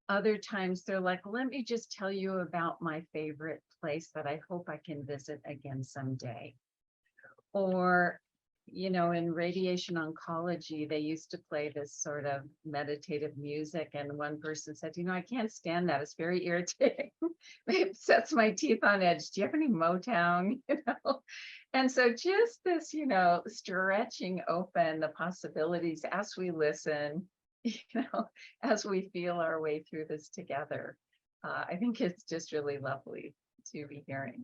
Other times they're like, let me just tell you about my favorite place that I hope I can visit again someday. Or, in radiation oncology, they used to play this sort of meditative music. And one person said, I can't stand that. It's very irritating. It sets my teeth on edge. Do you have any Motown? And so just this, stretching open the possibilities as we listen, as we feel our way through this together. I think it's just really lovely to be hearing.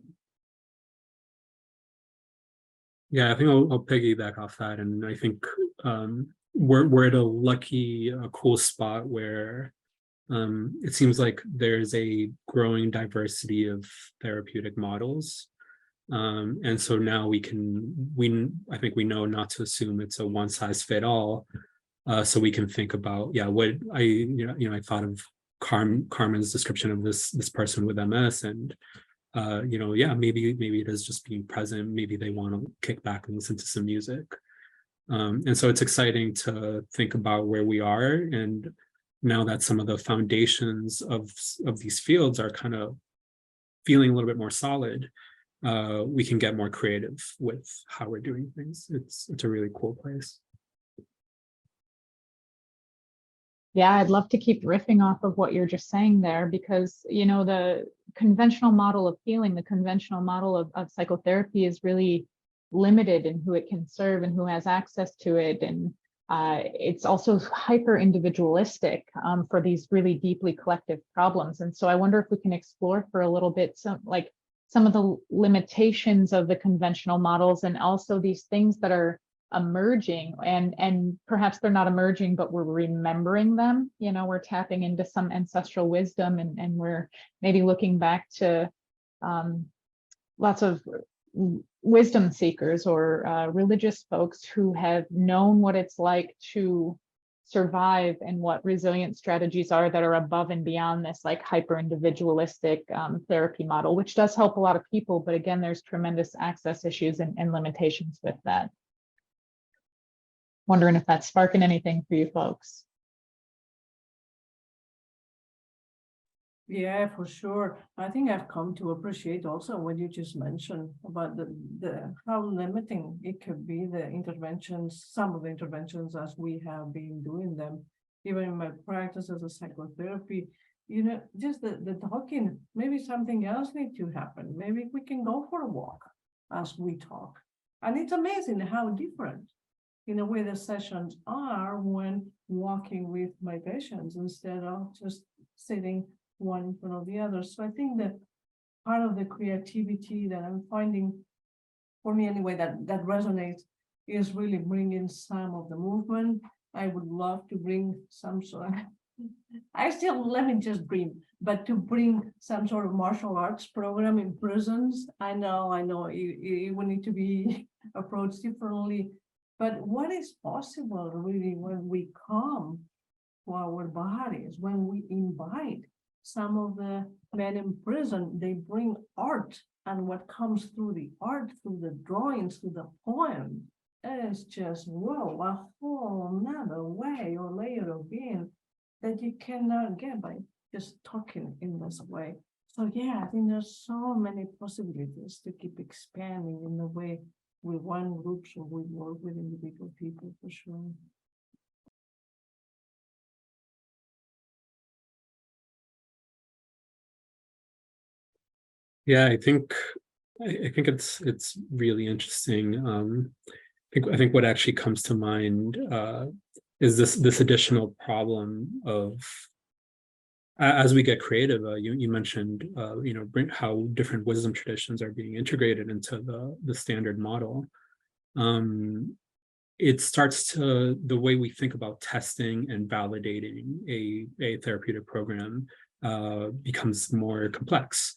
Yeah, I think I'll piggyback off that, and I think we're at a cool spot where it seems like there's a growing diversity of therapeutic models, and so now I think we know not to assume it's a one size fit all, so we can think about what I thought of Carmen's description of this person with MS, and maybe it is just being present. Maybe they want to kick back and listen to some music. And so it's exciting to think about where we are. And now that some of the foundations of these fields are kind of feeling a little bit more solid, we can get more creative with how we're doing things. It's a really cool place. Yeah, I'd love to keep riffing off of what you're just saying there, because, the conventional model of healing, the conventional model of psychotherapy is really limited in who it can serve and who has access to it. And it's also hyper individualistic for these really deeply collective problems. And so I wonder if we can explore for a little bit some of the limitations of the conventional models, and also these things that are emerging, and perhaps they're not emerging, but we're remembering them. We're tapping into some ancestral wisdom, and we're maybe looking back to lots of wisdom seekers or religious folks who have known what it's like to survive and what resilient strategies are that are above and beyond this like hyper individualistic therapy model, which does help a lot of people. But again, there's tremendous access issues and limitations with that. Wondering if that's sparking anything for you folks. Yeah, for sure. I think I've come to appreciate also what you just mentioned about the how limiting it could be, the interventions, some of the interventions as we have been doing them, even in my practice as a psychotherapy, you know, just the talking, maybe something else needs to happen. Maybe we can go for a walk as we talk. And it's amazing how different in a way the sessions are when walking with my patients instead of just sitting one in front of the other. So I think that part of the creativity that I'm finding, for me anyway, that resonates is really bringing some of the movement. I would love to bring some sort of, let me just dream, but to bring some sort of martial arts program in prisons. I know it will need to be approached differently, but what is possible really when we come to our bodies, when we invite some of the men in prison, they bring art, and what comes through the art, through the drawings, through the poem, is just, whoa, a whole nother way or layer of being that you cannot get by just talking in this way. So yeah, I think there's so many possibilities to keep expanding in the way we run groups or we work with individual people, for sure. Yeah, I think it's really interesting. I think what actually comes to mind is this additional problem of as we get creative. You mentioned you know, how different wisdom traditions are being integrated into the standard model. It starts to, the way we think about testing and validating a therapeutic program becomes more complex.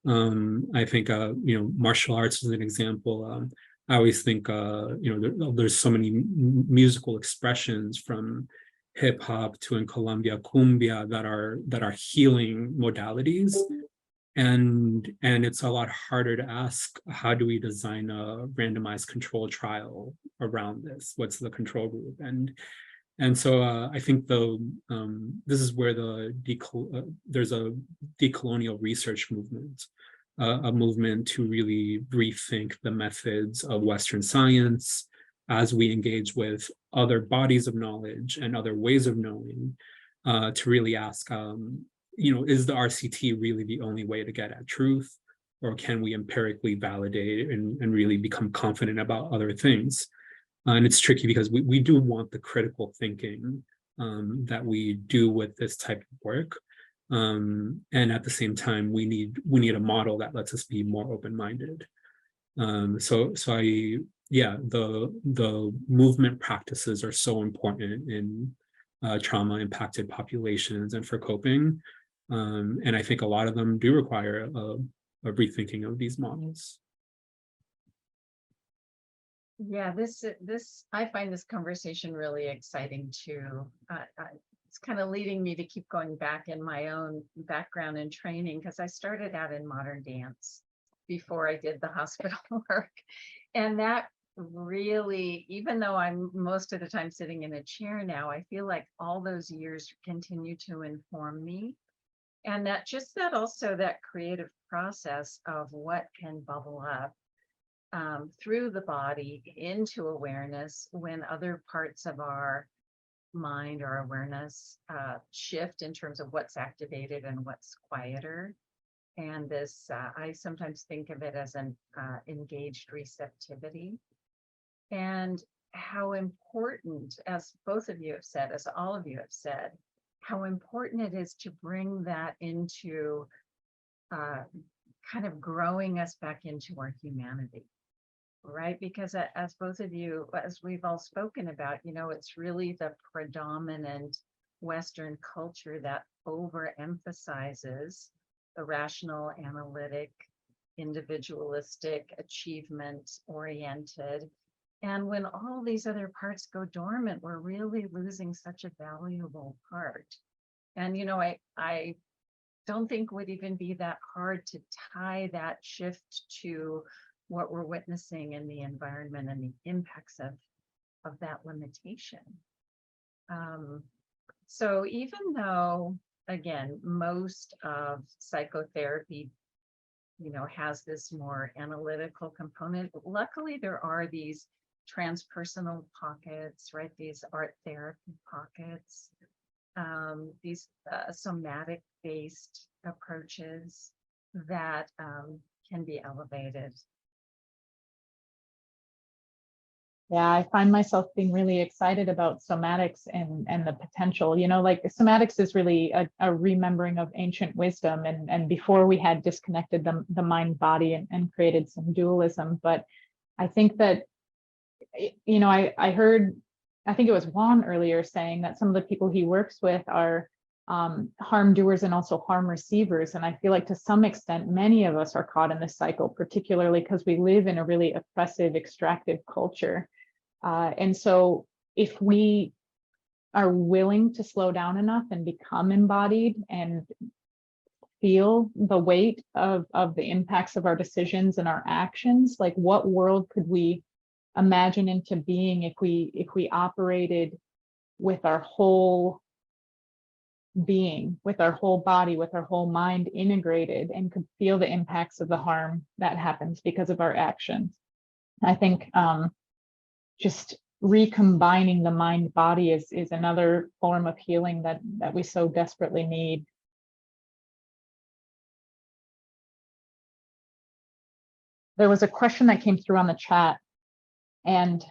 I think you know, martial arts is an example. I always think you know, there's so many musical expressions from hip hop to, in Colombia, cumbia, that are healing modalities, and it's a lot harder to ask, how do we design a randomized control trial around this? What's the control group? And so I think this is where there's a decolonial research movement, a movement to really rethink the methods of Western science as we engage with other bodies of knowledge and other ways of knowing, to really ask, you know, is the RCT really the only way to get at truth? Or can we empirically validate and really become confident about other things? And it's tricky because we do want the critical thinking that we do with this type of work. And at the same time, we need a model that lets us be more open-minded. Yeah, the movement practices are so important in trauma impacted populations and for coping. And I think a lot of them do require a rethinking of these models. Yeah, I find this conversation really exciting too. It's kind of leading me to keep going back in my own background and training, because I started out in modern dance before I did the hospital work. And that really, even though I'm most of the time sitting in a chair now, I feel like all those years continue to inform me. And that also that creative process of what can bubble up through the body into awareness when other parts of our mind or awareness shift in terms of what's activated and what's quieter. And this, I sometimes think of it as an engaged receptivity. And how important, as both of you have said, as all of you have said, how important it is to bring that into kind of growing us back into our humanity. Right, because as both of you, as we've all spoken about, you know, it's really the predominant Western culture that overemphasizes the rational, analytic, individualistic, achievement-oriented, And when all these other parts go dormant, we're really losing such a valuable part. And, you know, I don't think would even be that hard to tie that shift to what we're witnessing in the environment and the impacts of that limitation. So even though, again, most of psychotherapy, you know, has this more analytical component, luckily there are these transpersonal pockets, right? These art therapy pockets, these somatic based approaches that can be elevated. Yeah, I find myself being really excited about somatics and the potential, you know, like somatics is really a remembering of ancient wisdom. And before we had disconnected the mind body and created some dualism. But I think that, you know, I heard, I think it was Juan earlier saying that some of the people he works with are harm doers and also harm receivers. And I feel like to some extent, many of us are caught in this cycle, particularly because we live in a really oppressive, extractive culture. And so if we are willing to slow down enough and become embodied and feel the weight of the impacts of our decisions and our actions, like what world could we imagine into being if we operated with our whole being, with our whole body, with our whole mind integrated, and could feel the impacts of the harm that happens because of our actions. I think just recombining the mind body is another form of healing that we so desperately need. There was a question that came through on the chat, and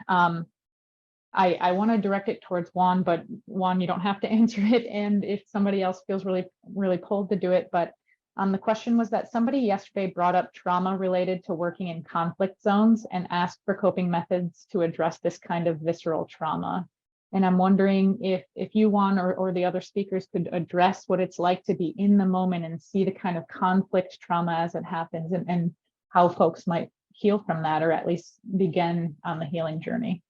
I want to direct it towards Juan, but Juan, you don't have to answer it. And if somebody else feels really pulled to do it, but the question was that somebody yesterday brought up trauma related to working in conflict zones and asked for coping methods to address this kind of visceral trauma. And I'm wondering if you, Juan, or the other speakers could address what it's like to be in the moment and see the kind of conflict trauma as it happens, and how folks might heal from that, or at least begin on the healing journey.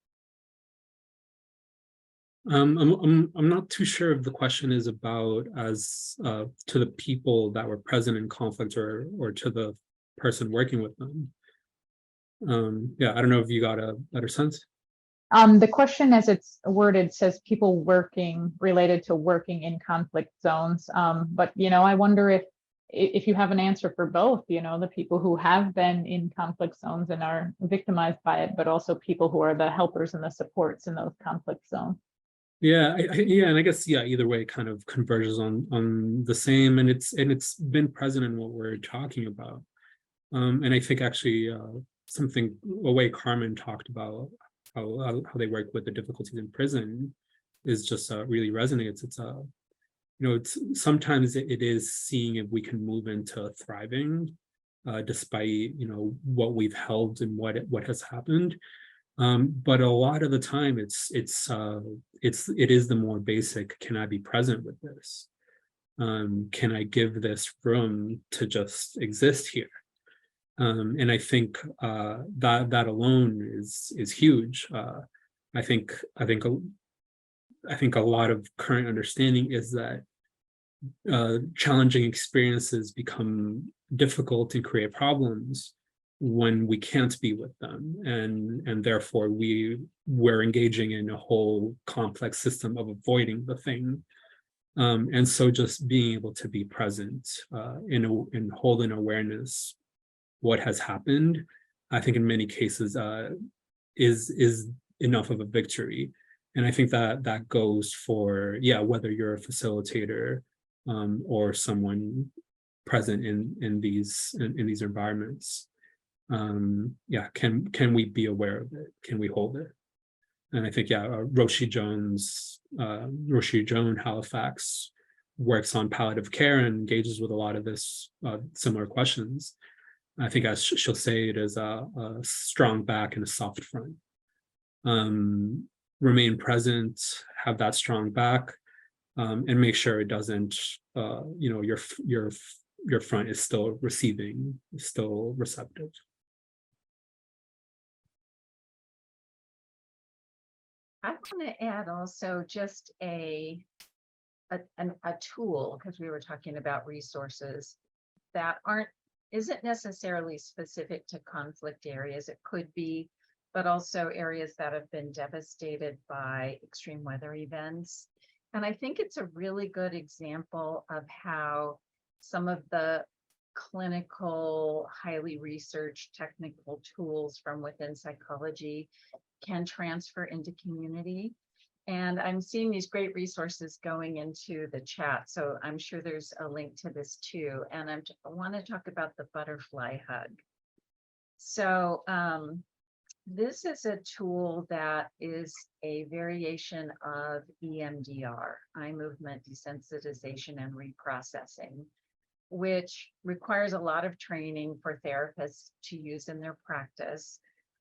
I'm not too sure if the question is about as to the people that were present in conflict or to the person working with them. Yeah, I don't know if you got a better sense. The question as it's worded says people working related to working in conflict zones. But, you know, I wonder if you have an answer for both, you know, the people who have been in conflict zones and are victimized by it, but also people who are the helpers and the supports in those conflict zones. Yeah, and I guess, yeah, either way it kind of converges on the same, and it's been present in what we're talking about. And I think actually a way Carmen talked about how they work with the difficulties in prison is just really resonates. It's you know, it's sometimes it is seeing if we can move into thriving despite, you know, what we've held and what has happened. But a lot of the time it is the more basic, can I be present with this? Can I give this room to just exist here? And I think that alone is huge. I think a lot of current understanding is that challenging experiences become difficult and create problems when we can't be with them, and therefore we're engaging in a whole complex system of avoiding the thing. And so just being able to be present and hold in awareness what has happened, I think in many cases is enough of a victory. And I think that goes for, yeah, whether you're a facilitator or someone present in these environments. Yeah, can we be aware of it? Can we hold it? And I think, yeah, Roshi Joan Halifax works on palliative care and engages with a lot of this similar questions. I think, as she'll say, it is a strong back and a soft front. Remain present, have that strong back, and make sure it doesn't, you know, your front is still receiving, still receptive. I want to add also just a tool, because we were talking about resources that isn't necessarily specific to conflict areas. It could be, but also areas that have been devastated by extreme weather events. And I think it's a really good example of how some of the clinical, highly researched technical tools from within psychology can transfer into community. And I'm seeing these great resources going into the chat. So I'm sure there's a link to this too. And I want to talk about the butterfly hug. So this is a tool that is a variation of EMDR, eye movement desensitization and reprocessing, which requires a lot of training for therapists to use in their practice.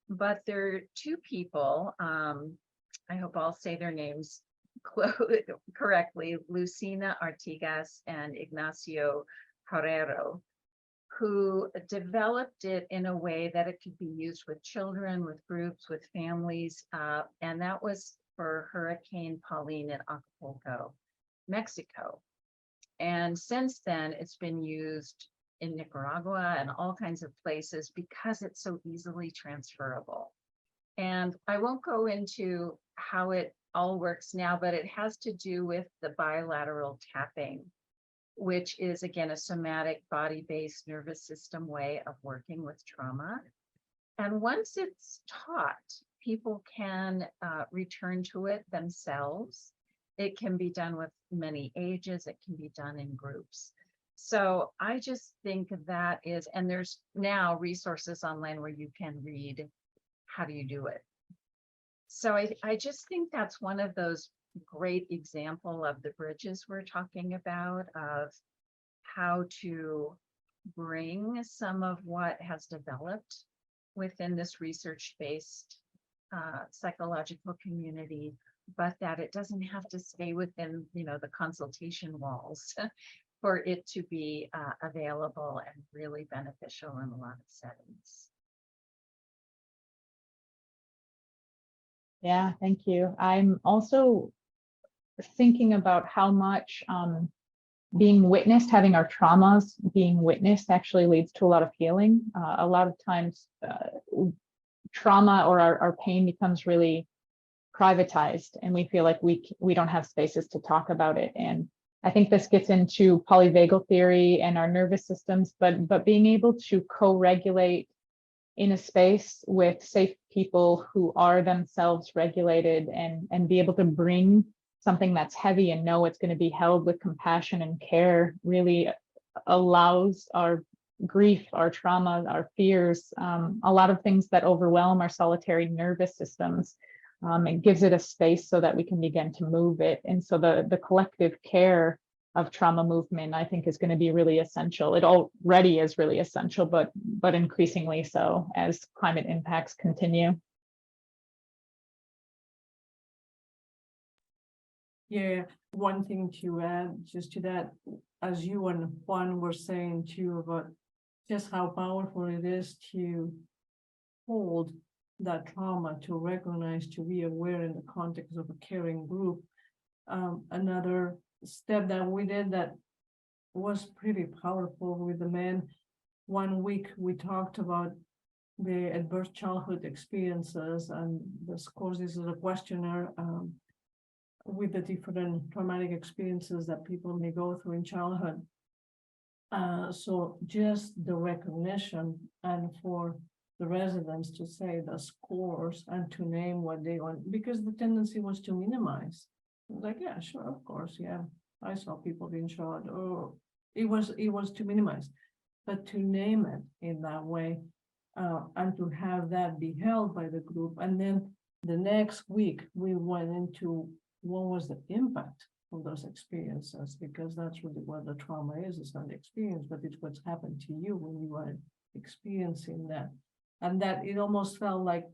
But there are two people, I hope I'll say their names correctly, Lucina Artigas and Ignacio Carrero, who developed it in a way that it could be used with children, with groups, with families. And that was for Hurricane Pauline in Acapulco, Mexico. And since then, it's been used in Nicaragua and all kinds of places because it's so easily transferable. And I won't go into how it all works now, but it has to do with the bilateral tapping, which is, again, a somatic body-based nervous system way of working with trauma. And once it's taught, people can return to it themselves. It can be done with many ages. It can be done in groups. So I just think that is, and there's now resources online where you can read how do you do it. So I just think that's one of those great example of the bridges we're talking about, of how to bring some of what has developed within this research-based psychological community, but that it doesn't have to stay within, the consultation walls for it to be available and really beneficial in a lot of settings. Yeah, thank you. I'm also thinking about how much being witnessed, having our traumas being witnessed actually leads to a lot of healing. A lot of times trauma or our pain becomes really privatized and we feel like we don't have spaces to talk about it. And I think this gets into polyvagal theory and our nervous systems, but being able to co-regulate in a space with safe people who are themselves regulated and be able to bring something that's heavy and know it's going to be held with compassion and care really allows our grief, our trauma, our fears, a lot of things that overwhelm our solitary nervous systems. It gives it a space so that we can begin to move it. And so the collective care of trauma movement, I think, is going to be really essential. It already is really essential, but increasingly so as climate impacts continue. Yeah, one thing to add just to that, as you and Juan were saying too, about just how powerful it is to hold that trauma, to recognize, to be aware in the context of a caring group. Another step that we did that was pretty powerful with the men. 1 week we talked about the adverse childhood experiences, and this course is a questionnaire with the different traumatic experiences that people may go through in childhood. So just the recognition, and for the residents to say the scores and to name what they want, because the tendency was to minimize. Like, yeah, sure, of course, yeah, I saw people being shot, or it was to minimize, but to name it in that way, and to have that be held by the group. And then the next week we went into what was the impact of those experiences, because that's really what the trauma is. It's not the experience, but it's what's happened to you when you are experiencing that. And that it almost felt like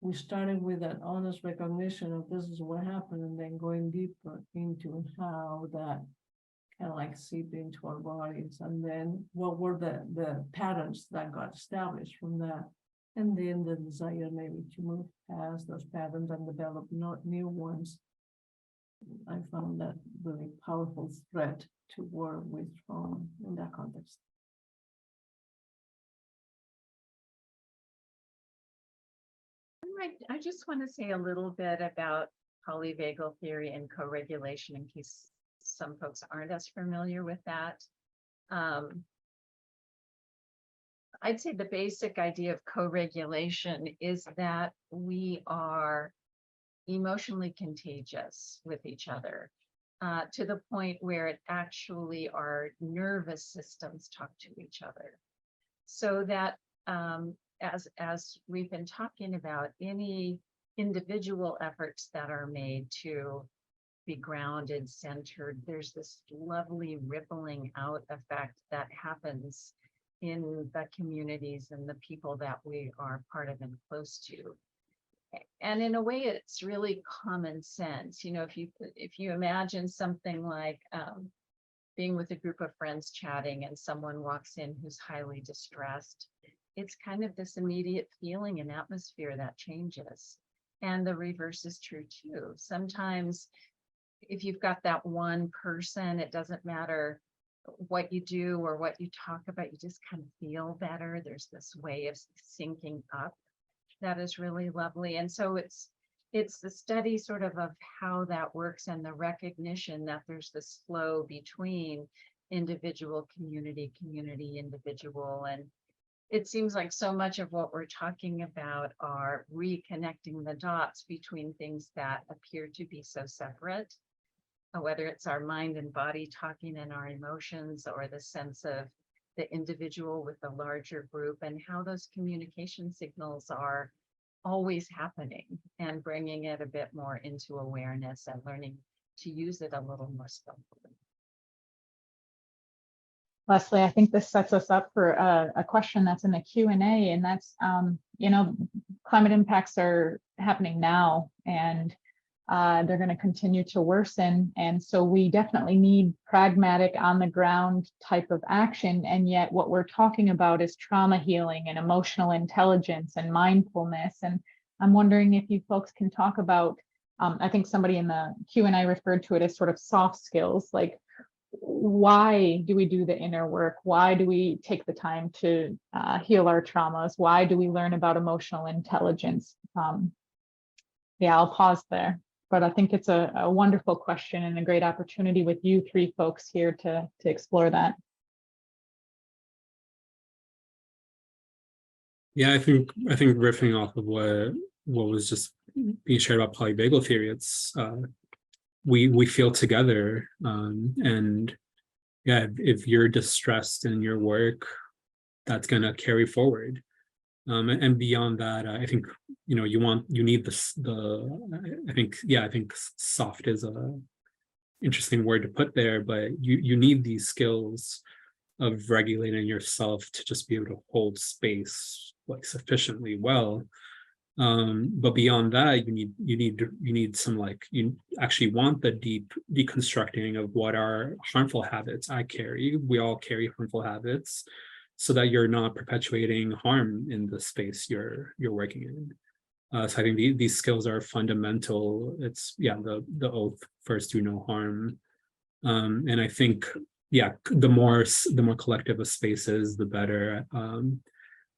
we started with an honest recognition of this is what happened, and then going deeper into how that kind of like seeped into our bodies, and then what were the patterns that got established from that. And then the desire maybe to move past those patterns and develop not new ones. I found that really powerful thread to work with trauma in that context. I just want to say a little bit about polyvagal theory and co-regulation in case some folks aren't as familiar with that. I'd say the basic idea of co-regulation is that we are emotionally contagious with each other to the point where it actually our nervous systems talk to each other. So that as we've been talking about, any individual efforts that are made to be grounded, centered, there's this lovely rippling out effect that happens in the communities and the people that we are part of and close to. And in a way, it's really common sense. You know, if you imagine something like being with a group of friends chatting and someone walks in who's highly distressed, it's kind of this immediate feeling and atmosphere that changes. And the reverse is true too. Sometimes if you've got that one person, it doesn't matter what you do or what you talk about, you just kind of feel better. There's this way of syncing up that is really lovely. And so it's the study sort of how that works and the recognition that there's this flow between individual, community, individual. And it seems like so much of what we're talking about are reconnecting the dots between things that appear to be so separate, whether it's our mind and body talking and our emotions, or the sense of the individual with the larger group, and how those communication signals are always happening, and bringing it a bit more into awareness and learning to use it a little more skillfully. Leslie, I think this sets us up for a question that's in the Q&A, and that's, you know, climate impacts are happening now, and they're going to continue to worsen. And so we definitely need pragmatic, on the ground type of action. And yet what we're talking about is trauma healing and emotional intelligence and mindfulness. And I'm wondering if you folks can talk about, I think somebody in the Q&A referred to it as sort of soft skills, like, why do we do the inner work? Why do we take the time to heal our traumas? Why do we learn about emotional intelligence? Yeah, I'll pause there, but I think it's a wonderful question and a great opportunity with you three folks here to explore that. Yeah, I think riffing off of what was just being shared about polyvagal theory, it's we feel together, and yeah, if you're distressed in your work, that's gonna carry forward, and beyond that, I think, you know, you need this, I think soft is a interesting word to put there, but you need these skills of regulating yourself to just be able to hold space like sufficiently well. But beyond that, you need some, like, you actually want the deep deconstructing of what are harmful habits I carry. We all carry harmful habits, so that you're not perpetuating harm in the space you're working in. So I think these skills are fundamental. It's, yeah, the oath, first do no harm. And I think, yeah, the more collective a space is, the better.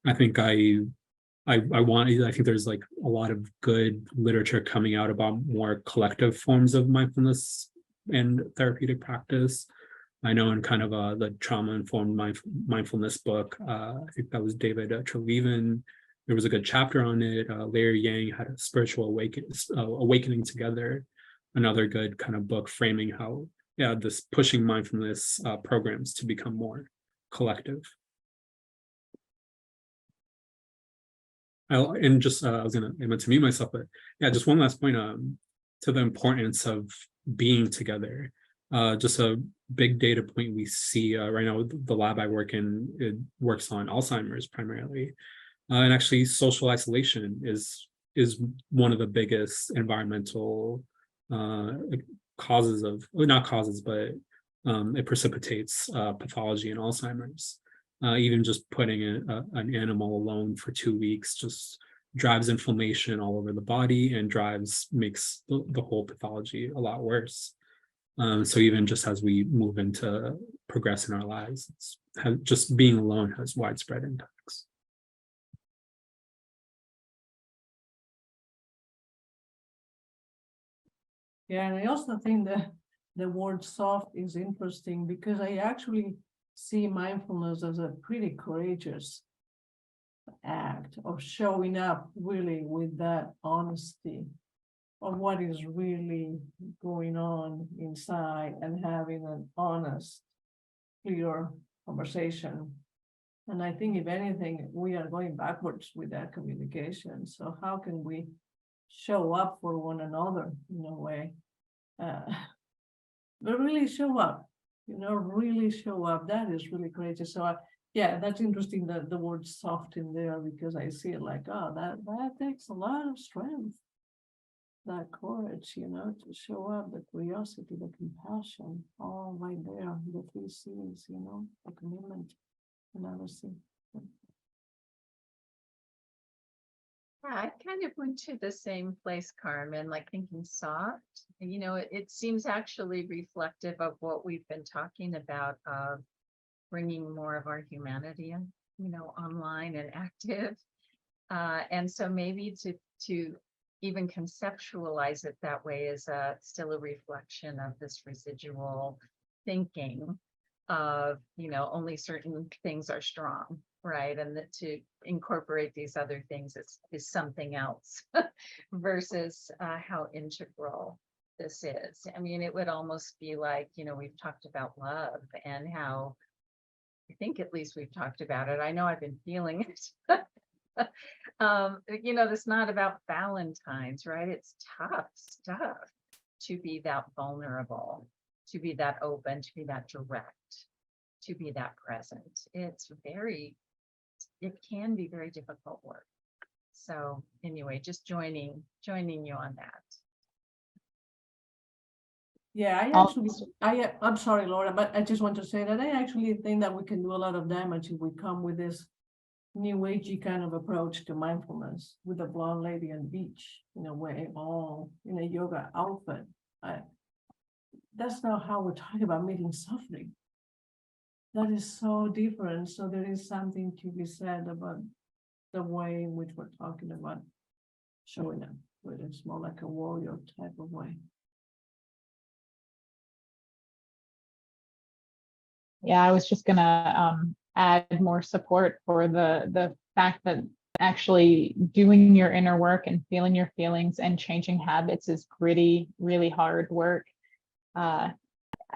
I think I think there's like a lot of good literature coming out about more collective forms of mindfulness and therapeutic practice. I know in kind of the trauma-informed mindfulness book, I think that was David Treleaven, there was a good chapter on it. Larry Yang had a spiritual awakening together, another good kind of book framing how, yeah, this pushing mindfulness programs to become more collective. And just I meant to mute myself, but yeah, just one last point to the importance of being together. Just a big data point we see right now, the lab I work in, it works on Alzheimer's primarily, and actually social isolation is one of the biggest environmental causes of, well, not causes, but it precipitates pathology in Alzheimer's. Even just putting an animal alone for 2 weeks just drives inflammation all over the body and makes the whole pathology a lot worse. So even just as we move into progress in our lives, just being alone has widespread impacts. Yeah, and I also think that the word soft is interesting because I actually see mindfulness as a pretty courageous act of showing up really with that honesty of what is really going on inside and having an honest, clear conversation. And I think if anything, we are going backwards with that communication. So how can we show up for one another in a way? But really show up, really show up. That is really courageous. So yeah, that's interesting that the word soft in there, because I see it like, oh, that takes a lot of strength. That courage, to show up, the curiosity, the compassion, all right there, the 3 C's, the commitment, another C. I kind of went to the same place, Carmen, like thinking soft. It seems actually reflective of what we've been talking about, of bringing more of our humanity in, online and active. And so maybe to even conceptualize it that way is still a reflection of this residual thinking of, only certain things are strong, right? And that to incorporate these other things is something else versus how integral this is. I mean, it would almost be like, we've talked about love and how, I think at least we've talked about it. I know I've been feeling it. It's not about Valentine's, right? It's tough stuff to be that vulnerable, to be that open, to be that direct, to be that present. It can be very difficult work. So anyway, just joining you on that. Yeah, I'm sorry, Laura, but I just want to say that I actually think that we can do a lot of damage if we come with this new agey kind of approach to mindfulness with a blonde lady on the beach, in a way, all in a yoga outfit. That's not how we're talking about meeting suffering. That is so different. So there is something to be said about the way in which we're talking about showing up, where it's more like a warrior type of way. Yeah, I was just gonna add more support for the fact that actually doing your inner work and feeling your feelings and changing habits is gritty, really hard work.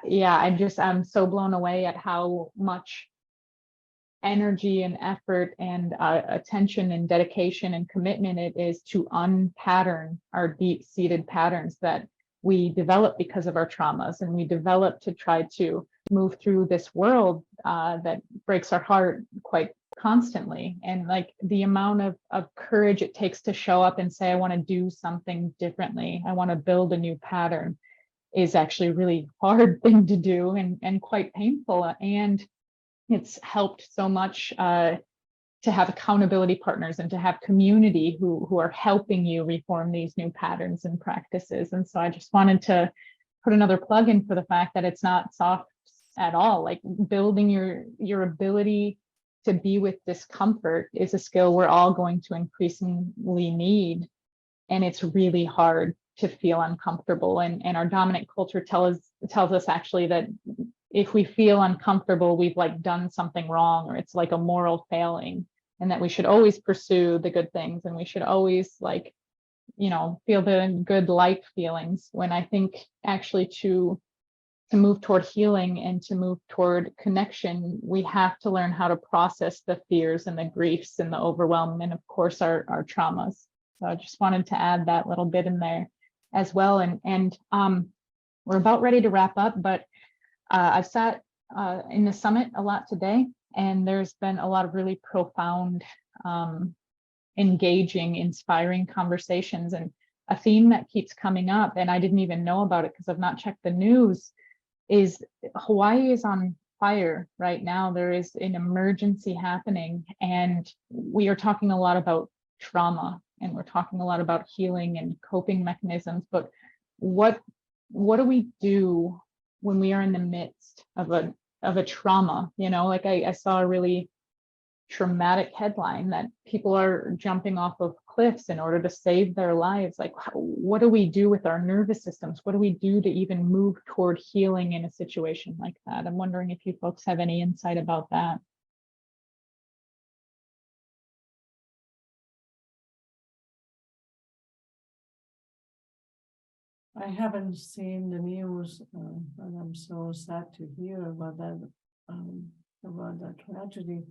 Yeah, I'm so blown away at how much energy and effort and attention and dedication and commitment it is to unpattern our deep-seated patterns that we develop because of our traumas, and we develop to try to move through this world that breaks our heart quite constantly. And like the amount of courage it takes to show up and say, I want to do something differently, I want to build a new pattern, is actually a really hard thing to do and quite painful. And it's helped so much to have accountability partners and to have community who are helping you reform these new patterns and practices. And so I just wanted to put another plug in for the fact that it's not soft at all. Like building your ability to be with discomfort is a skill we're all going to increasingly need. And it's really hard to feel uncomfortable. And our dominant culture tells us actually that if we feel uncomfortable, we've like done something wrong, or it's like a moral failing, and that we should always pursue the good things, and we should always like, feel the good light feelings, when I think actually to move toward healing and to move toward connection, we have to learn how to process the fears and the griefs and the overwhelm, and of course our traumas. So I just wanted to add that little bit in there as well. And we're about ready to wrap up, but I've sat in the summit a lot today, and there's been a lot of really profound, engaging, inspiring conversations. And a theme that keeps coming up, and I didn't even know about it because I've not checked the news, is Hawaii is on fire right now. There is an emergency happening, and we are talking a lot about trauma, and we're talking a lot about healing and coping mechanisms. But what do we do when we are in the midst of a trauma? You know, like I saw a really traumatic headline that people are jumping off of cliffs in order to save their lives. Like, what do we do with our nervous systems? What do we do to even move toward healing in a situation like that? I'm wondering if you folks have any insight about that. I haven't seen the news, and I'm so sad to hear about that tragedy.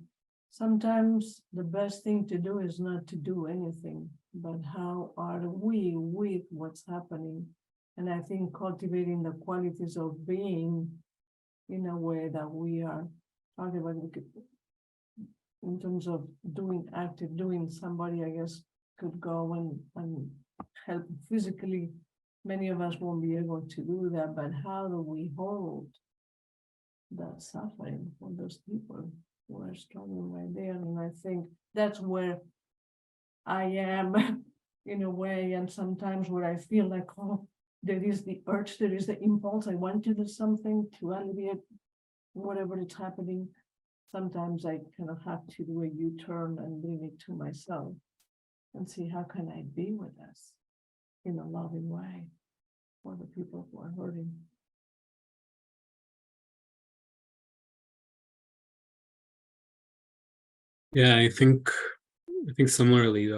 Sometimes the best thing to do is not to do anything, but how are we with what's happening? And I think cultivating the qualities of being in a way that we are talking about in terms of doing, somebody, I guess, could go and help physically. Many of us won't be able to do that, but how do we hold that suffering for those people who are struggling right there? And I think that's where I am in a way, and sometimes where I feel like, oh, there is the urge, there is the impulse, I want to do something to alleviate whatever is happening. Sometimes I kind of have to do a U-turn and bring it to myself and see how can I be with us in a loving way for the people who are hurting. Yeah, I think similarly,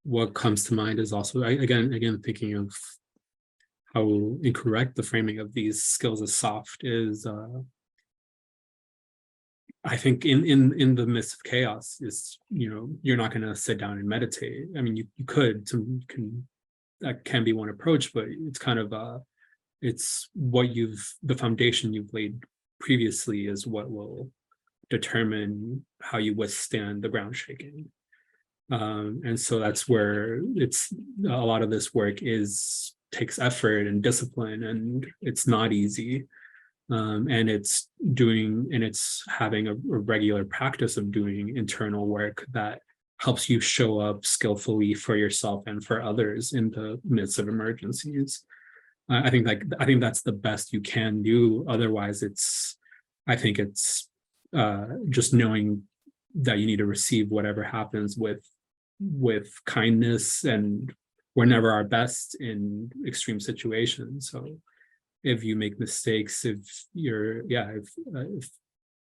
what comes to mind is also, again thinking of how incorrect the framing of these skills as soft is. I think in the midst of chaos is, you know, you're not going to sit down and meditate. I mean, you could, that can be one approach, but it's kind of it's what the foundation you've laid previously is what will determine how you withstand the ground shaking. And so that's where it's a lot of this work takes effort and discipline, and it's not easy. And it's having a regular practice of doing internal work that helps you show up skillfully for yourself and for others in the midst of emergencies. I think that's the best you can do. Otherwise, I think it's just knowing that you need to receive whatever happens with kindness, and we're never our best in extreme situations. So if you make mistakes, if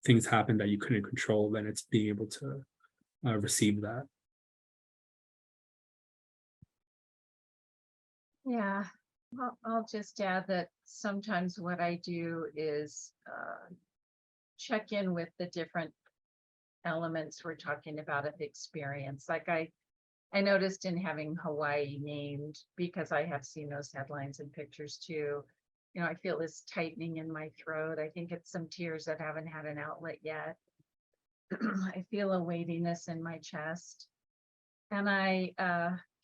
things happen that you couldn't control, then it's being able to receive that. Yeah, well, I'll just add that sometimes what I do is check in with the different elements we're talking about of experience. Like I noticed in having Hawaii named, because I have seen those headlines and pictures too, you know, I feel this tightening in my throat. I think it's some tears that haven't had an outlet yet. I feel a weightiness in my chest. And I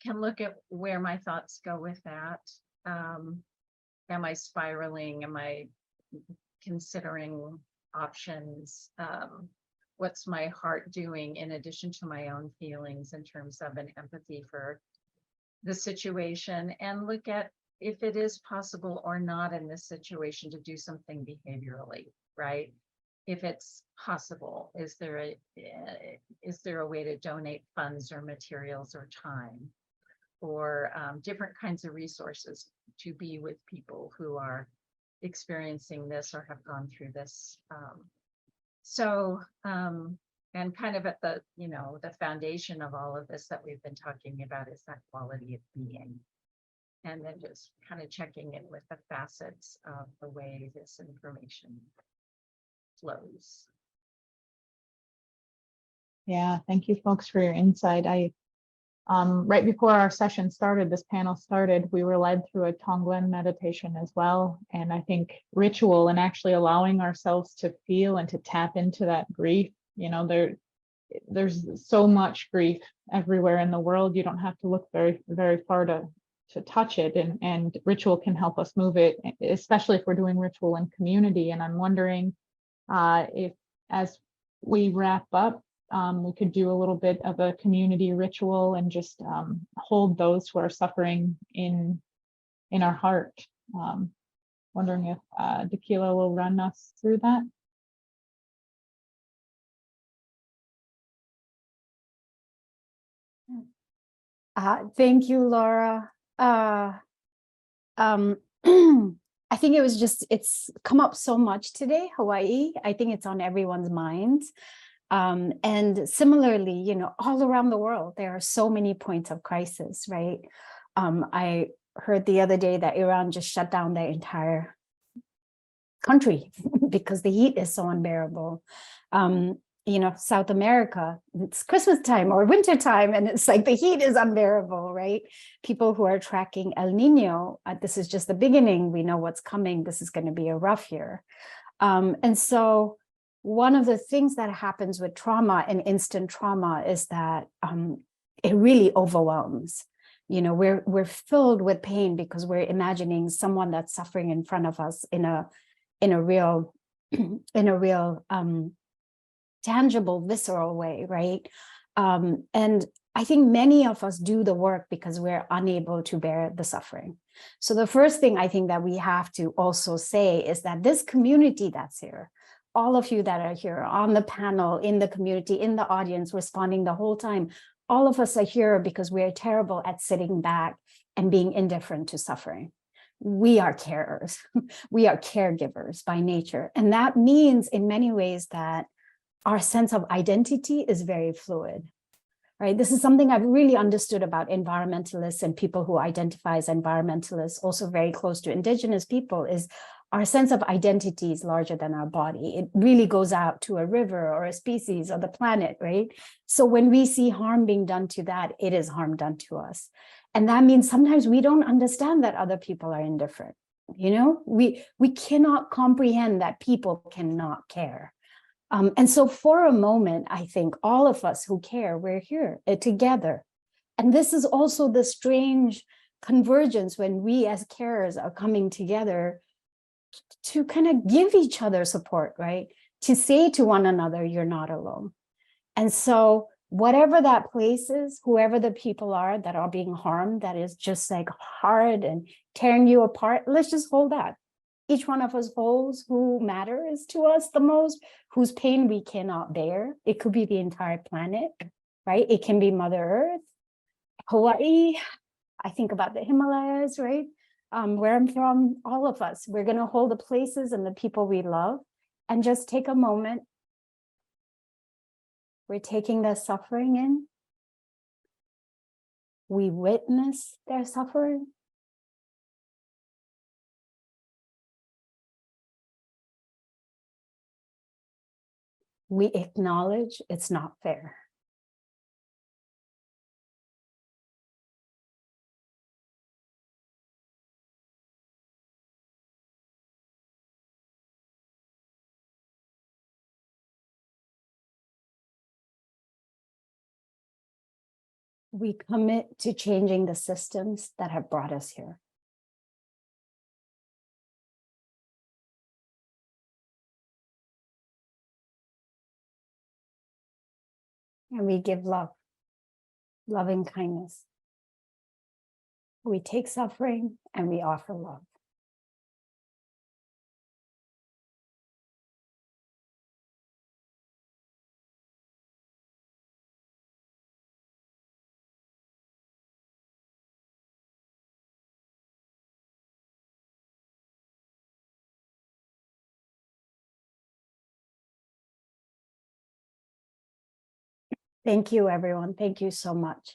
can look at where my thoughts go with that. Am I spiraling? Am I considering options? What's my heart doing in addition to my own feelings in terms of an empathy for the situation, and look at if it is possible or not in this situation to do something behaviorally, right? If it's possible, is there a way to donate funds or materials or time or different kinds of resources to be with people who are experiencing this or have gone through this? And kind of at the, you know, the foundation of all of this that we've been talking about is that quality of being. And then just kind of checking in with the facets of the way this information flows. Yeah, thank you folks for your insight. Right before our session started, this panel started, we were led through a Tonglen meditation as well. And I think ritual and actually allowing ourselves to feel and to tap into that grief, you know, there's so much grief everywhere in the world. You don't have to look very, very far to touch it, and ritual can help us move it, especially if we're doing ritual in community. And I'm wondering if, as we wrap up, we could do a little bit of a community ritual and just hold those who are suffering in our heart. Wondering if Tequila will run us through that. Thank you, Laura. I think it's come up so much today, Hawaii. I think it's on everyone's minds. And similarly, all around the world, there are so many points of crisis, right? I heard the other day that Iran just shut down their entire country because the heat is so unbearable. South America, it's Christmas time or winter time, and it's like the heat is unbearable, right? People who are tracking El Nino, this is just the beginning. We know what's coming. This is going to be a rough year. And so one of the things that happens with trauma and instant trauma is that it really overwhelms. We're filled with pain because we're imagining someone that's suffering in front of us in a real tangible, visceral way, right? And I think many of us do the work because we're unable to bear the suffering. So the first thing I think that we have to also say is that this community that's here, all of you that are here on the panel, in the community, in the audience, responding the whole time, all of us are here because we're terrible at sitting back and being indifferent to suffering. We are carers. We are caregivers by nature. And that means in many ways that our sense of identity is very fluid, right? This is something I've really understood about environmentalists and people who identify as environmentalists, also very close to Indigenous people, is our sense of identity is larger than our body. It really goes out to a river or a species or the planet, right? So when we see harm being done to that, it is harm done to us. And that means sometimes we don't understand that other people are indifferent. We cannot comprehend that people cannot care. And so for a moment, I think all of us who care, we're here together. And this is also the strange convergence when we as carers are coming together to kind of give each other support, right? To say to one another, you're not alone. And so whatever that place is, whoever the people are that are being harmed, that is just like hard and tearing you apart, let's just hold that. Each one of us holds who matters to us the most, whose pain we cannot bear. It could be the entire planet, right? It can be Mother Earth, Hawaii. I think about the Himalayas, right? Where I'm from, all of us, we're going to hold the places and the people we love and just take a moment. We're taking their suffering in. We witness their suffering. We acknowledge it's not fair. We commit to changing the systems that have brought us here. And we give love, loving kindness. We take suffering and we offer love. Thank you, everyone. Thank you so much.